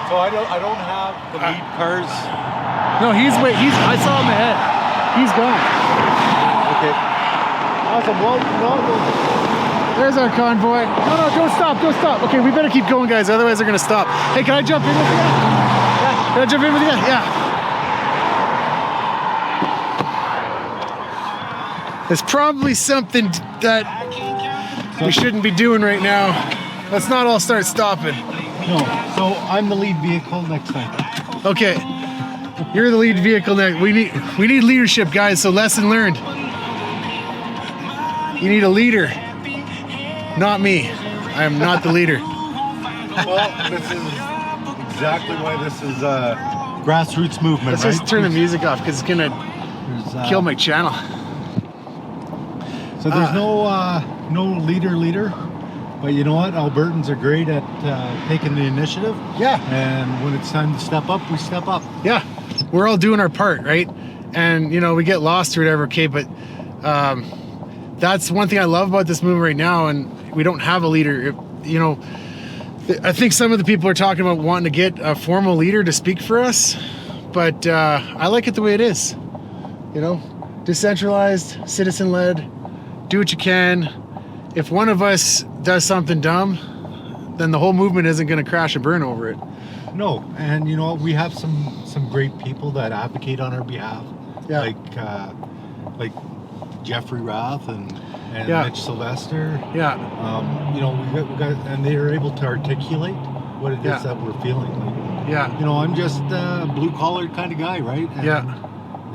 So I don't have the lead cars. No, I saw him ahead. He's gone. Okay. Awesome. Well, there's our convoy. No, don't stop. Okay, we better keep going, guys, otherwise they're gonna stop. Hey, can I jump in with you? Yeah. Can I jump in with you? Yeah. There's probably something that we shouldn't be doing right now. Let's not all start stopping. No, so I'm the lead vehicle next time. Okay, you're the lead vehicle next. We need leadership, guys, so lesson learned. You need a leader, not me. I am not the leader. Well, this is exactly why this is a grassroots movement, Let's just turn the music off because it's gonna kill my channel. So there's no leader, but you know what? Albertans are great at taking the initiative. Yeah. And when it's time to step up, we step up. Yeah. We're all doing our part, right? And, you know, we get lost or whatever, okay, but that's one thing I love about this movement right now, and we don't have a leader. You know, I think some of the people are talking about wanting to get a formal leader to speak for us, but I like it the way it is. You know, decentralized, citizen-led. Do what you can. If one of us does something dumb, then the whole movement isn't going to crash and burn over it. No, and you know we have some great people that advocate on our behalf. Yeah. Like Jeffrey Rath and Mitch Sylvester. Yeah. You know we got and they are able to articulate what it is that we're feeling. Like, yeah. You know I'm just a blue collar kind of guy, right? And,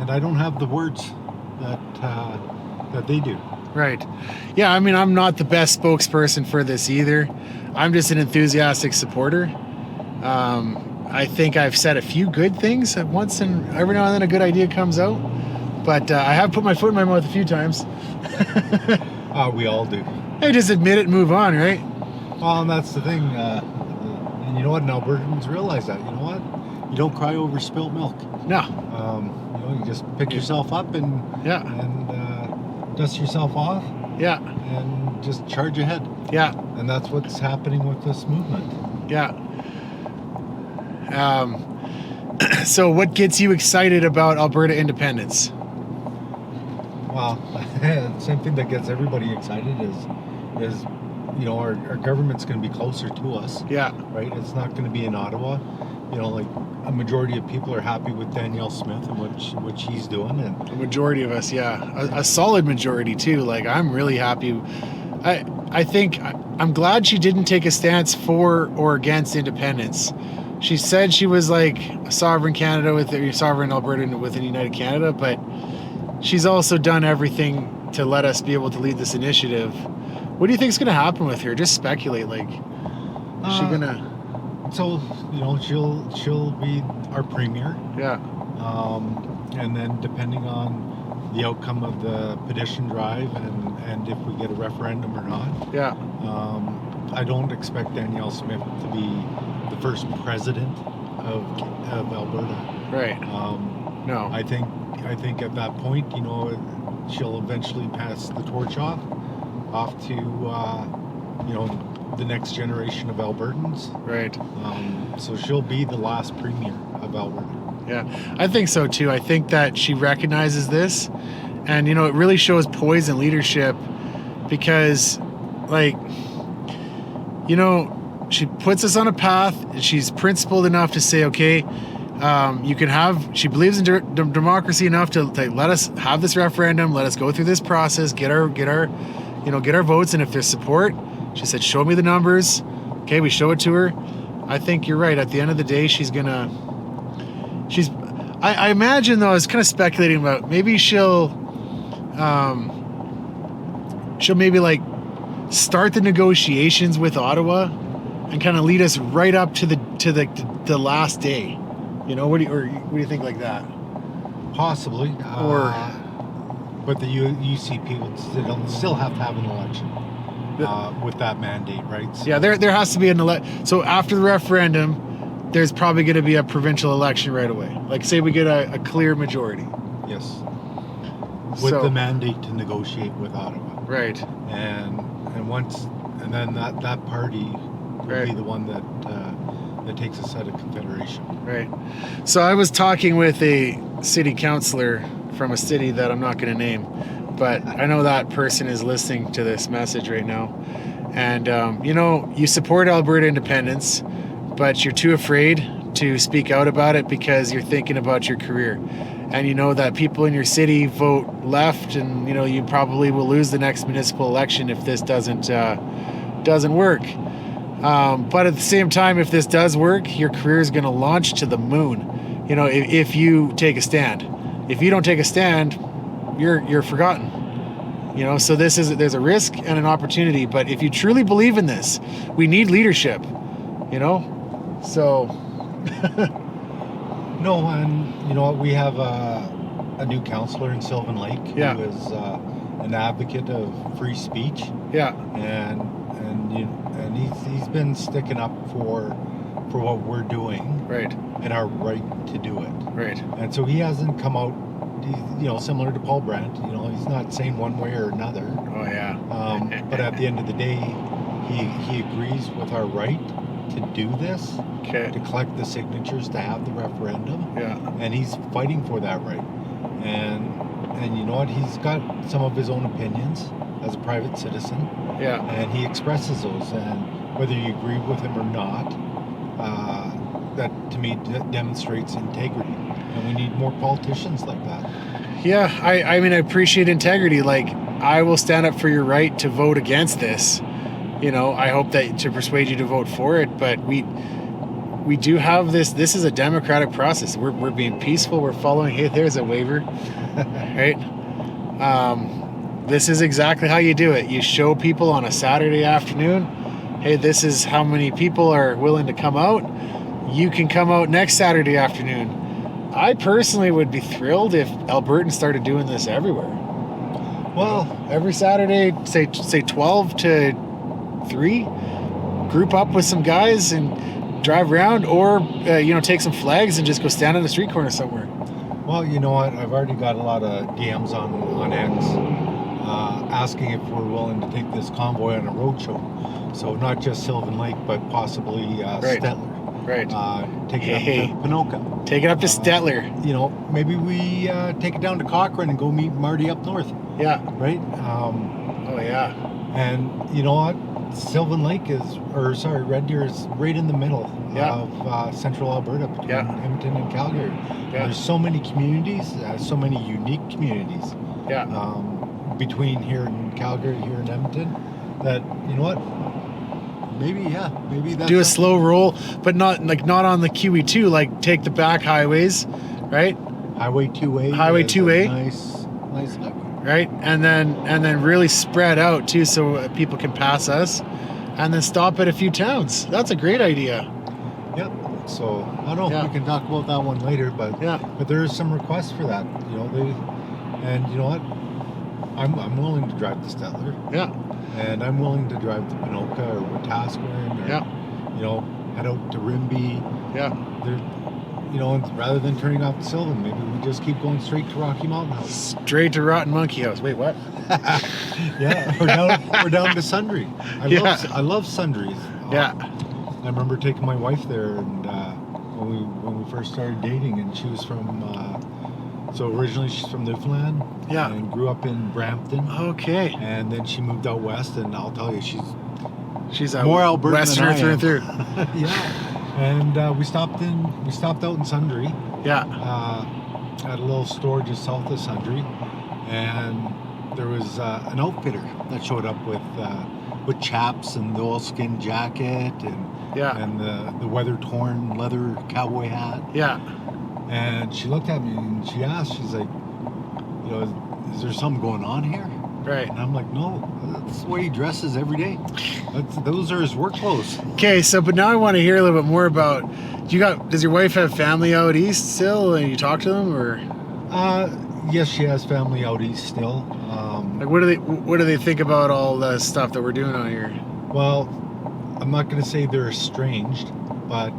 And I don't have the words that they do. Right. Yeah, I mean, I'm not the best spokesperson for this either. I'm just an enthusiastic supporter. I think I've said a few good things at once, and every now and then a good idea comes out. But I have put my foot in my mouth a few times. We all do. Hey, just admit it and move on, right? Well, and that's the thing. And you know what? And Albertans realize that. You know what? You don't cry over spilt milk. No. You know, you just pick yourself up and dust yourself off. Yeah. And just charge ahead. Yeah. And that's what's happening with this movement. Yeah. So what gets you excited about Alberta independence? Well, same thing that gets everybody excited is you know, our government's going to be closer to us. Yeah. Right? It's not going to be in Ottawa. You know, like a majority of people are happy with Danielle Smith and what she's doing. And a majority of us, yeah. A solid majority too. Like, I'm really happy. I think I'm glad she didn't take a stance for or against independence. She said she was like a sovereign Canada with a sovereign Alberta with a united Canada, but she's also done everything to let us be able to lead this initiative. What do you think is going to happen with her? Just speculate. Like, is she gonna? So, you know, she'll be our premier. Yeah. And then depending on the outcome of the petition drive and if we get a referendum or not. Yeah. I don't expect Danielle Smith to be the first president of Alberta. Right. No. I think at that point, you know, she'll eventually pass the torch off to you know, the next generation of Albertans. Right. So she'll be the last premier of Alberta. Yeah, I think so too. I think that she recognizes this, and you know, it really shows poise and leadership, because, like, you know, she puts us on a path. She's principled enough to say, okay, you can have. She believes in democracy enough to let us have this referendum. Let us go through this process. Get our votes, and if there's support, she said, show me the numbers. Okay, we show it to her. I think you're right. At the end of the day, I imagine, though, I was kind of speculating about maybe she'll maybe like start the negotiations with Ottawa and kind of lead us right up to the last day. You know, what do you think like that? Possibly. But the UCP would still have to have an election with that mandate, right? So, yeah, there has to be an election. So after the referendum, there's probably going to be a provincial election right away. Like, say we get a clear majority. Yes. With the mandate to negotiate with Ottawa. Right. And then that party will be the one that takes us out of Confederation. Right. So I was talking with a city councillor from a city that I'm not going to name, but I know that person is listening to this message right now. And, you know, you support Alberta independence, but you're too afraid to speak out about it because you're thinking about your career. And you know that people in your city vote left, and you know you probably will lose the next municipal election if this doesn't work. But at the same time, if this does work, your career is going to launch to the moon. You know, if you take a stand. If you don't take a stand, you're forgotten. You know, so there's a risk and an opportunity. But if you truly believe in this, we need leadership. You know, so. No, and you know what? We have a new councillor in Sylvan Lake who is an advocate of free speech. Yeah. And he's been sticking up for what we're doing. Right. And our right to do it. Right. And so he hasn't come out. You know, similar to Paul Brandt. You know, he's not saying one way or another. Oh yeah. But at the end of the day, he agrees with our right to do this, to collect the signatures to have the referendum, and he's fighting for that right. And you know what? He's got some of his own opinions as a private citizen, and he expresses those. And whether you agree with him or not, that to me demonstrates integrity. And we need more politicians like that. Yeah, I mean, I appreciate integrity. Like, I will stand up for your right to vote against this. You know, I hope that to persuade you to vote for it, but we do have this is a democratic process. We're being peaceful, we're following, hey, there's a waiver. Right? This is exactly how you do it. You show people on a Saturday afternoon, hey, this is how many people are willing to come out. You can come out next Saturday afternoon. I personally would be thrilled if Albertans started doing this everywhere. Well, every Saturday, say 12 to 3, group up with some guys and drive around, or take some flags and just go stand on the street corner somewhere. Well, you know what? I've already got a lot of DMs on X asking if we're willing to take this convoy on a road show. So not just Sylvan Lake, but possibly Stettler. Right. Take it up to Ponoka. Take it up to Stettler. Maybe we take it down to Cochrane and go meet Marty up north. Yeah. Right? Oh, yeah. And you know what? Sylvan Lake Red Deer is right in the middle of central Alberta, between Edmonton and Calgary. Yeah. There's so many communities, so many unique communities. Yeah. Between here in Calgary, here in Edmonton, that you know what? Maybe that's do a slow roll, but not on the QE2. Like take the back highways, right? Highway 2A. Highway 2A. Nice highway. Right, and then really spread out too, so people can pass us, and then stop at a few towns. That's a great idea. Yep. So I don't know if we can talk about that one later, but there is some requests for that. And you know what? I'm willing to drive to Stettler. Yeah. And I'm willing to drive to Ponoka or Wetaskiwin or head out to Rimbey. Yeah. And rather than turning off the Sylvan, maybe we just keep going straight to Rocky Mountain House. Straight to Rotten Monkey House. Wait, what? Yeah, we're down to Sundre. I love Sundre's. Yeah. I remember taking my wife there, and when we first started dating, and she was from. So originally she's from Newfoundland. Yeah. And grew up in Brampton. Okay. And then she moved out west, and I'll tell you, she's a more Albertan Westerner than I am. through. Yeah. And we stopped out in Sundre. Yeah. At a little store just south of Sundre, and there was an outfitter that showed up with chaps and the oilskin jacket and the weather-torn leather cowboy hat. Yeah. And she looked at me and she asked, she's like, is there something going on here? Right. And I'm like, no, that's the way he dresses every day. Those are his work clothes. Okay, but now I want to hear a little bit more about, does your wife have family out east still, and you talk to them, or? Yes, she has family out east still. What do they think about all the stuff that we're doing out here? Well, I'm not going to say they're estranged, but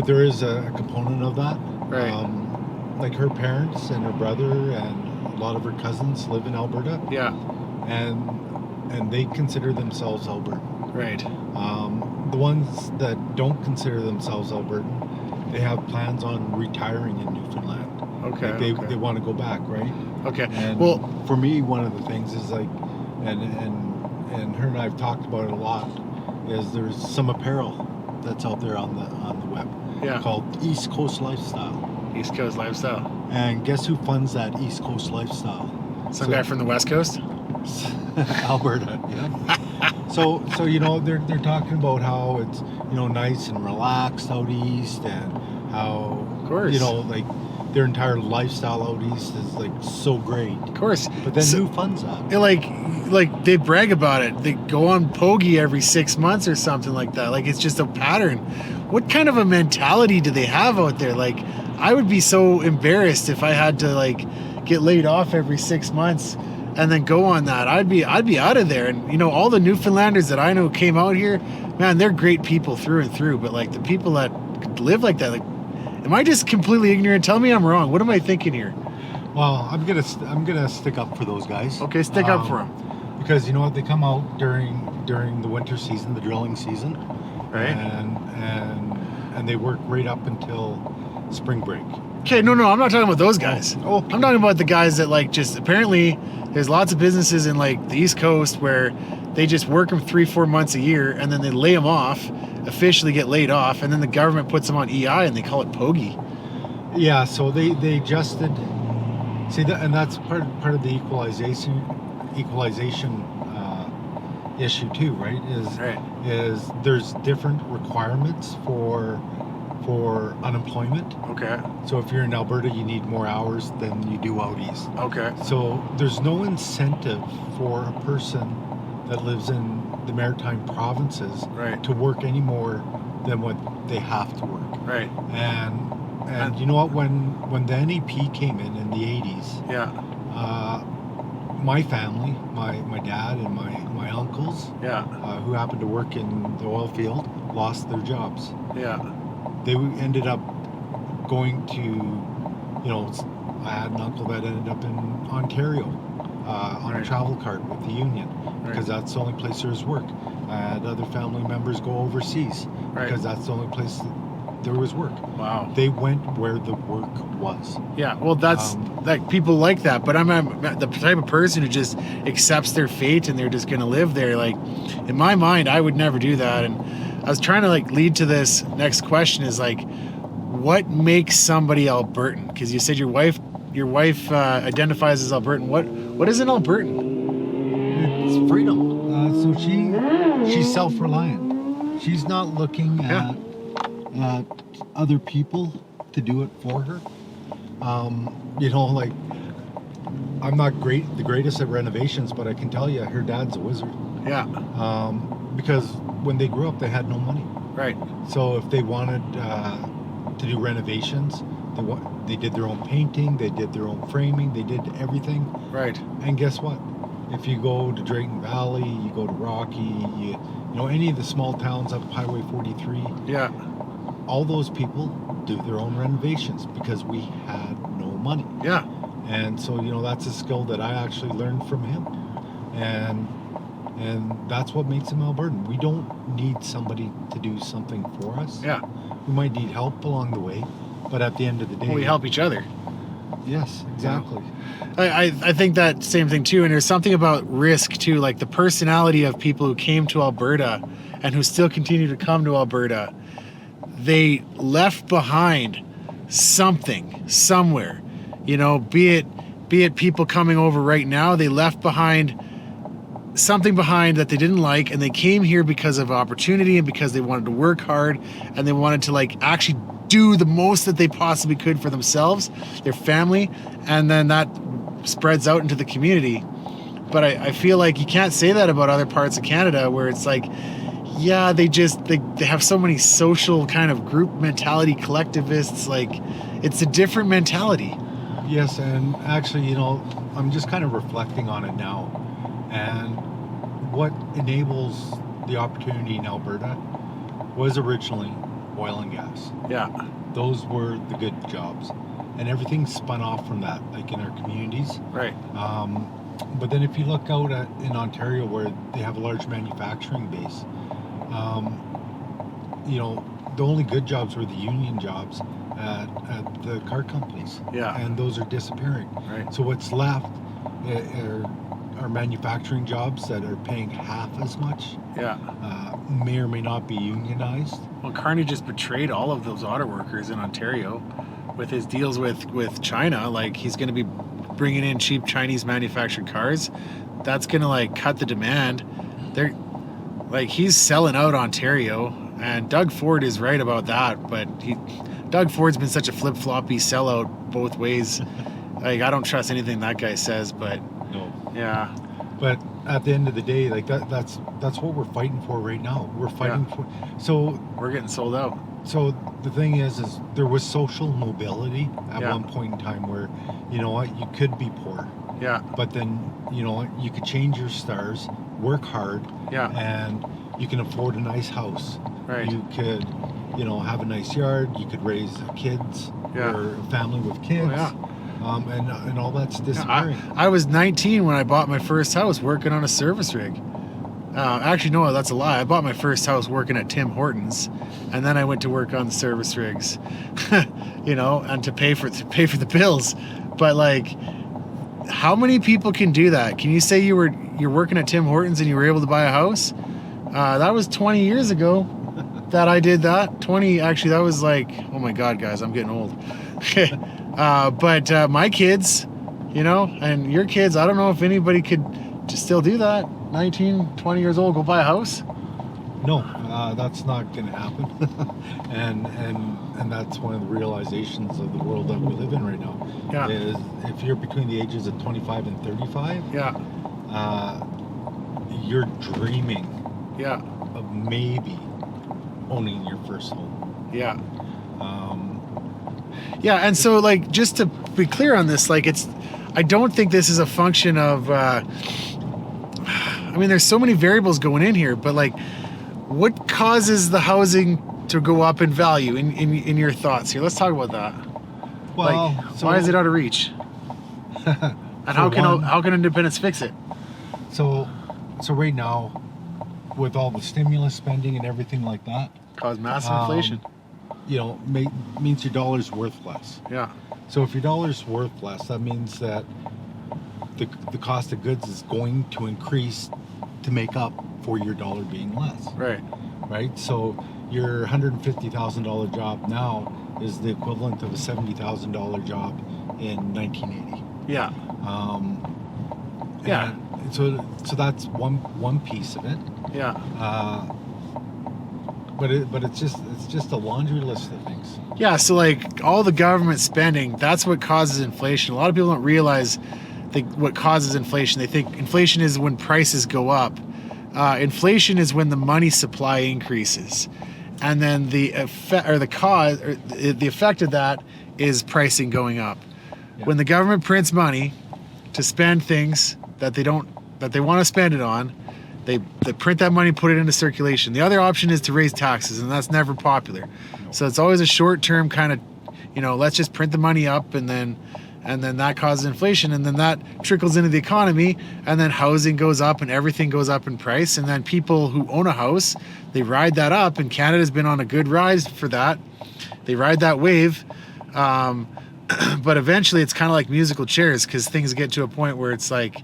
there is a component of that. Right. Like her parents and her brother and a lot of her cousins live in Alberta. Yeah. And they consider themselves Albertan. Right. The ones that don't consider themselves Albertan, they have plans on retiring in Newfoundland. Okay. Like they want to go back, right? Okay. And for me, one of the things is like, and her and I have talked about it a lot, is there's some apparel that's out there on the web. Yeah. Called East Coast Lifestyle. East Coast Lifestyle. And guess who funds that East Coast Lifestyle? Some guy from the West Coast? Alberta, yeah. So they're talking about how it's nice and relaxed out east, and how of course like their entire lifestyle out east is like so great. Of course. But then who funds that? Like they brag about it. They go on Pogie every 6 months or something like that. Like it's just a pattern. What kind of a mentality do they have out there? Like I would be so embarrassed if I had to get laid off every 6 months and then go on that. I'd be out of there. And all the Newfoundlanders that I know came out here, man, they're great people through and through. But the people that live like that, am I just completely ignorant? Tell me I'm wrong. What am I thinking here? Well, I'm gonna stick up for those guys. Okay, stick up for them. Because they come out during the winter season, the drilling season, right? And they work right up until spring break. Okay, no, I'm not talking about those guys. Oh. I'm talking about the guys that just apparently there's lots of businesses in the East Coast where they just work them 3-4 months a year and then they lay them off, officially get laid off, and then the government puts them on EI and they call it Pogie. Yeah, so they adjusted. See that, and that's part of the equalization issue too, right? Is there's different requirements for unemployment. Okay. So if you're in Alberta, you need more hours than you do out east. Okay. So there's no incentive for a person that lives in the maritime provinces to work any more than what they have to work. Right. And you know what? When the NEP came in the 80s, my family, my dad and my uncles, who happened to work in the oil field, lost their jobs. Yeah. They ended up going to, I had an uncle that ended up in Ontario on a travel card with the union because that's the only place there was work. I had other family members go overseas because that's the only place there was work. Wow. They went where the work was. Yeah, well, that's like people like that, but I'm the type of person who just accepts their fate and they're just going to live there. Like, in my mind, I would never do that. And I was trying to like lead to this next question is like, what makes somebody Albertan? Because you said your wife identifies as Albertan. What is an Albertan? It's freedom. So she's self-reliant. She's not looking at other people to do it for her. Like, I'm not the greatest at renovations, but I can tell you her dad's a wizard. Yeah. Because when they grew up, they had no money. Right. So if they wanted to do renovations, they did their own painting, they did their own framing, they did everything. Right. And guess what? If you go to Drayton Valley, you go to Rocky, any of the small towns up Highway 43. Yeah. All those people do their own renovations because we had no money. Yeah. And so, that's a skill that I actually learned from him. And that's what makes him Albertan. We don't need somebody to do something for us. Yeah. We might need help along the way, but at the end of the day... we help each other. Yes, exactly. I think that same thing too, and there's something about risk too, like the personality of people who came to Alberta and who still continue to come to Alberta. They left behind something somewhere, be it people coming over right now. They left behind something behind that they didn't like, and they came here because of opportunity and because they wanted to work hard and they wanted to like actually do the most that they possibly could for themselves, their family, and then that spreads out into the community. But I feel like you can't say that about other parts of Canada where it's like, yeah, they have so many social kind of group mentality, collectivists. Like, it's a different mentality. Yes, and actually, I'm just kind of reflecting on it now. And what enables the opportunity in Alberta was originally oil and gas. Yeah. Those were the good jobs. And everything spun off from that, like in our communities. Right. But then if you look out in Ontario where they have a large manufacturing base, the only good jobs were the union jobs at the car companies. Yeah. And those are disappearing. Right. So what's left are manufacturing jobs that are paying half as much. Yeah. May or may not be unionized. Well, Carney just betrayed all of those auto workers in Ontario with his deals with China. Like, he's going to be bringing in cheap Chinese manufactured cars. That's going to like cut the demand. He's selling out Ontario, and Doug Ford is right about that. But Doug Ford's been such a flip-floppy sellout both ways. Like, I don't trust anything that guy says, but no. Yeah. But at the end of the day, like that's what we're fighting for right now. We're fighting for. So we're getting sold out. So the thing is there was social mobility at one point in time where, you could be poor. Yeah. But then, you could change your stars, work hard. Yeah. And you can afford a nice house. Right. You could, have a nice yard. You could raise kids. Yeah. Or a family with kids. Oh, yeah. And all that's disappearing. I was 19 when I bought my first house working on a service rig. Actually, no, that's a lie. I bought my first house working at Tim Hortons, and then I went to work on the service rigs, and to pay for the bills. But like, how many people can do that? Can you say you're working at Tim Hortons and you were able to buy a house? That was 20 years ago that I did that. That was like, oh my God, guys, I'm getting old. But my kids, and your kids, I don't know if anybody could just still do that. 19, 20 years old, go buy a house? No, that's not going to happen. and that's one of the realizations of the world that we live in right now. Yeah. Is if you're between the ages of 25 and 35, you're dreaming of maybe owning your first home. Yeah. And so, like, just to be clear on this, like, I don't think this is a function of, there's so many variables going in here, but like, what causes the housing to go up in value in your thoughts here? Let's talk about that. Well, why is it out of reach? And how can independence fix it? So right now, with all the stimulus spending and everything like that, cause massive inflation. Means your dollar's worth less. Yeah. So if your dollar's worth less, that means that the cost of goods is going to increase to make up for your dollar being less. Right. Right. So your $150,000 job now is the equivalent of a $70,000 job in 1980. Yeah. Yeah. So that's one piece of it. Yeah. But it's just a laundry list of things. Yeah. So like all the government spending, that's what causes inflation. A lot of people don't realize what causes inflation. They think inflation is when prices go up. Inflation is when the money supply increases, and then the effect of that is pricing going up. Yeah. When the government prints money to spend things that they want to spend it on, they print that money, put it into circulation. The other option is to raise taxes, and that's never popular. So it's always a short-term kind of, let's just print the money up, and then that causes inflation, and then that trickles into the economy, and then housing goes up and everything goes up in price, and then people who own a house, they ride that up, and Canada's been on a good rise for that. They ride that wave, but eventually it's kind of like musical chairs, because things get to a point where it's like,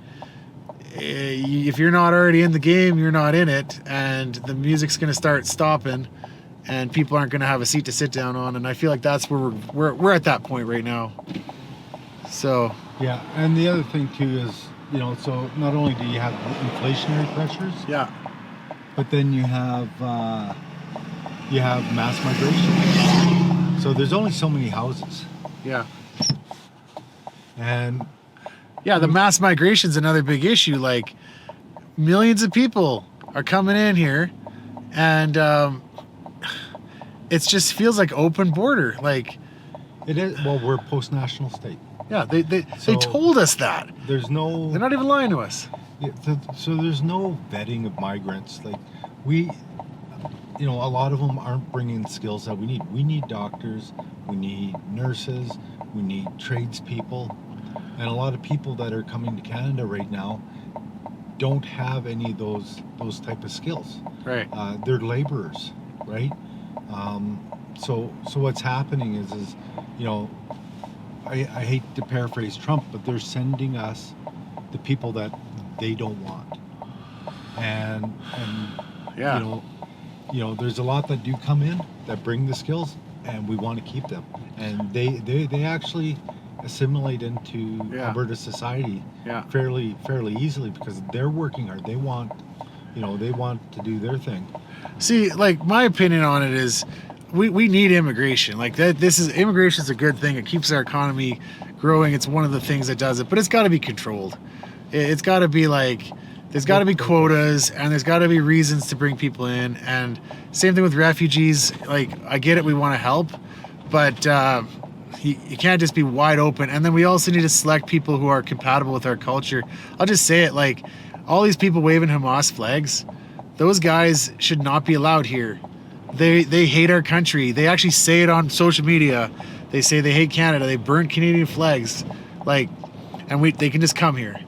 if you're not already in the game, you're not in it, and the music's going to start stopping, and people aren't going to have a seat to sit down on, and I feel like that's where we're at that point right now. So yeah, and the other thing too is, so not only do you have inflationary pressures, yeah, but then you have mass migration. So there's only so many houses. Yeah. And yeah, the mass migration is another big issue. Like millions of people are coming in here, and it just feels like open border. Like it is. Well, we're a post-national state. Yeah, they told us that. They're not even lying to us. Yeah, so there's no vetting of migrants. Like a lot of them aren't bringing the skills that we need. We need doctors, we need nurses, we need tradespeople, and a lot of people that are coming to Canada right now don't have any of those type of skills. Right. They're laborers, right? So what's happening is I hate to paraphrase Trump, but they're sending us the people that they don't want, and yeah, there's a lot that do come in that bring the skills, and we want to keep them, and they actually assimilate into Alberta society fairly easily, because they're working hard. They want to do their thing. See, like my opinion on it is, we need immigration. Like immigration is a good thing. It keeps our economy growing. It's one of the things that does it, but it's got to be controlled. It's got to be there's got to be quotas, and there's got to be reasons to bring people in. And same thing with refugees. Like, I get it, we want to help, but you can't just be wide open. And then we also need to select people who are compatible with our culture. I'll just say it, like all these people waving Hamas flags, those guys should not be allowed here. They hate our country. They actually say it on social media. They say they hate Canada. They burn Canadian flags, and they can just come here.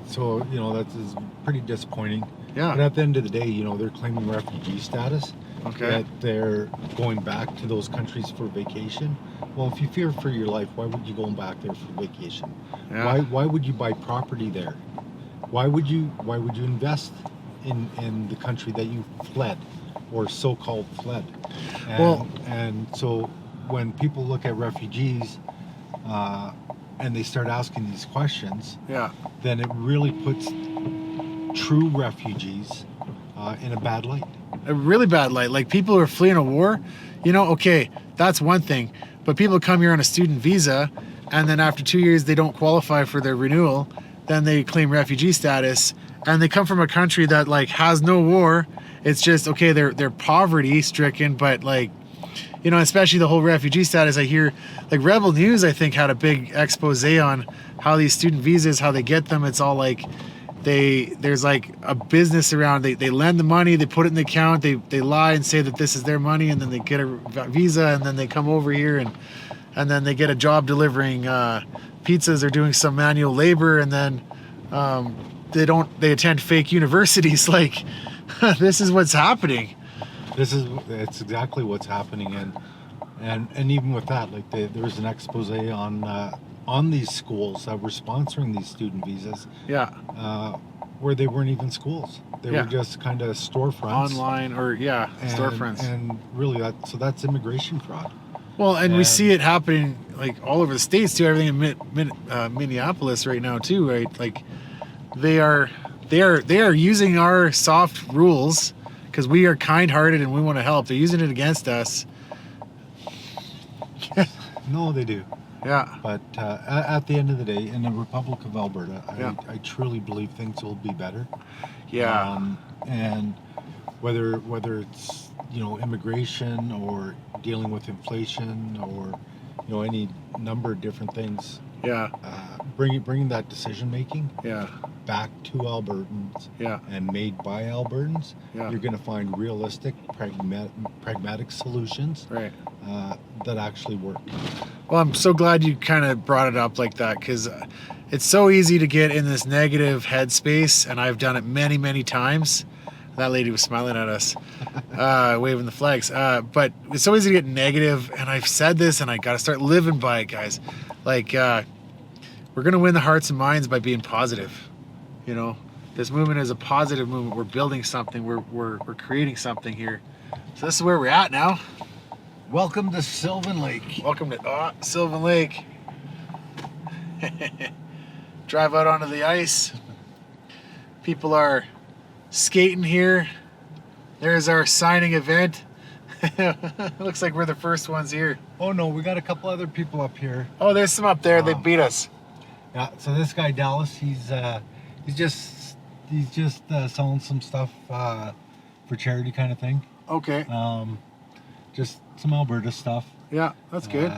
So that is pretty disappointing. Yeah. But at the end of the day, they're claiming refugee status. Okay. That they're going back to those countries for vacation. Well, if you fear for your life, why would you go back there for vacation? Yeah. Why would you buy property there? Why would you invest in the country that you fled, or so-called fled? And so when people look at refugees and they start asking these questions, then it really puts true refugees in a bad light. A really bad light. Like people who are fleeing a war, okay, that's one thing. But people come here on a student visa, and then after 2 years they don't qualify for their renewal, then they claim refugee status, and they come from a country that has no war. It's just, okay, they're poverty stricken, but especially the whole refugee status. I hear Rebel News, I think, had a big expose on how these student visas, how they get them. It's all there's like a business around. They lend the money, they put it in the account, they lie and say that this is their money, and then they get a visa, and then they come over here and then they get a job delivering pizzas or doing some manual labor, and then they attend fake universities. Like, this is what's happening. It's exactly what's happening, and even with that, like there was an expose on these schools that were sponsoring these student visas. Yeah. Where they weren't even schools. They were just kind of storefronts. Online or storefronts. And really that's immigration fraud. Well, and we see it happening like all over the states too. Everything in Minneapolis right now too, right? Like they are using our soft rules because we are kind-hearted and we want to help. They're using it against us. No, they do. Yeah. But at the end of the day, in the Republic of Alberta, I truly believe things will be better. Yeah. And whether it's immigration or dealing with inflation or any number of different things. Yeah. Bringing that decision making. Yeah. Back to Albertans. Yeah. And made by Albertans. Yeah. You're going to find realistic, pragmatic solutions. Right. That actually work. Well, I'm so glad you kind of brought it up like that, because it's so easy to get in this negative headspace, and I've done it many, many times. That lady was smiling at us, waving the flags. But it's so easy to get negative, and I've said this, and I got to start living by it, guys. Like, we're going to win the hearts and minds by being positive. This movement is a positive movement. We're building something. We're creating something here. So this is where we're at now. Welcome to Sylvan Lake. Welcome to Sylvan Lake. Drive out onto the ice. People are skating here. There's our signing event. Looks like we're the first ones here. Oh no, we got a couple other people up here. Oh, there's some up there. They beat us. Yeah. So this guy Dallas, he's just selling some stuff for charity kind of thing. Okay. Just some Alberta stuff. Yeah, that's good.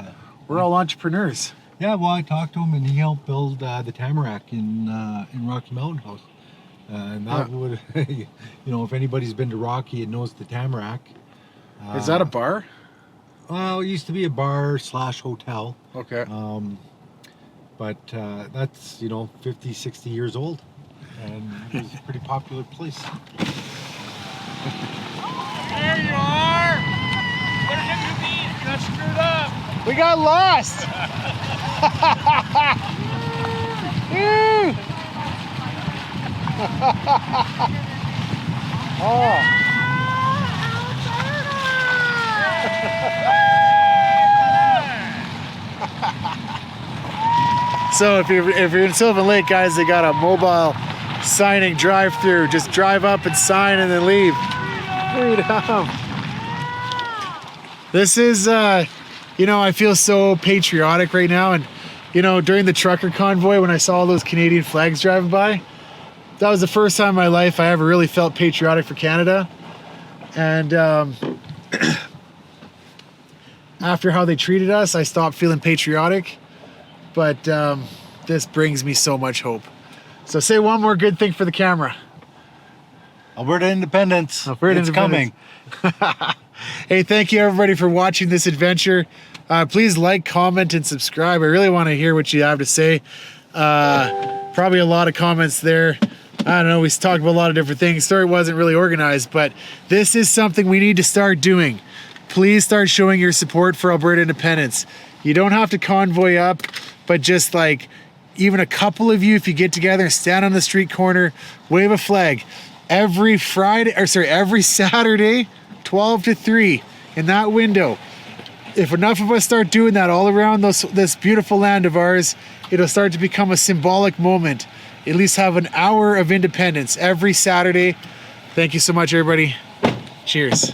We're all entrepreneurs. Yeah, well, I talked to him and he helped build the Tamarack in Rocky Mountain House. And that would, if anybody's been to Rocky and knows the Tamarack. Is that a bar? Well, it used to be a bar / hotel. Okay. But that's, 50, 60 years old. And it was a pretty popular place. There you are! What did you mean? You got screwed up! We got lost! Oh. So if you're in Sylvan Lake, guys, they got a mobile signing drive-through. Just drive up and sign and then leave. Freedom. This is, I feel so patriotic right now. And, during the trucker convoy, when I saw all those Canadian flags driving by, that was the first time in my life I ever really felt patriotic for Canada. And after how they treated us, I stopped feeling patriotic. But this brings me so much hope. So say one more good thing for the camera. Alberta independence. It's coming. Hey, thank you everybody for watching this adventure. Please like, comment, and subscribe. I really want to hear what you have to say. Probably a lot of comments there. I don't know, we talked about a lot of different things. Story wasn't really organized, but this is something we need to start doing. Please start showing your support for Alberta independence. You don't have to convoy up, but just like even a couple of you, if you get together and stand on the street corner, wave a flag. Every Saturday, 12 to 3 in that window. If enough of us start doing that all around this beautiful land of ours, it'll start to become a symbolic moment. At least have an hour of independence every Saturday. Thank you so much, everybody. Cheers.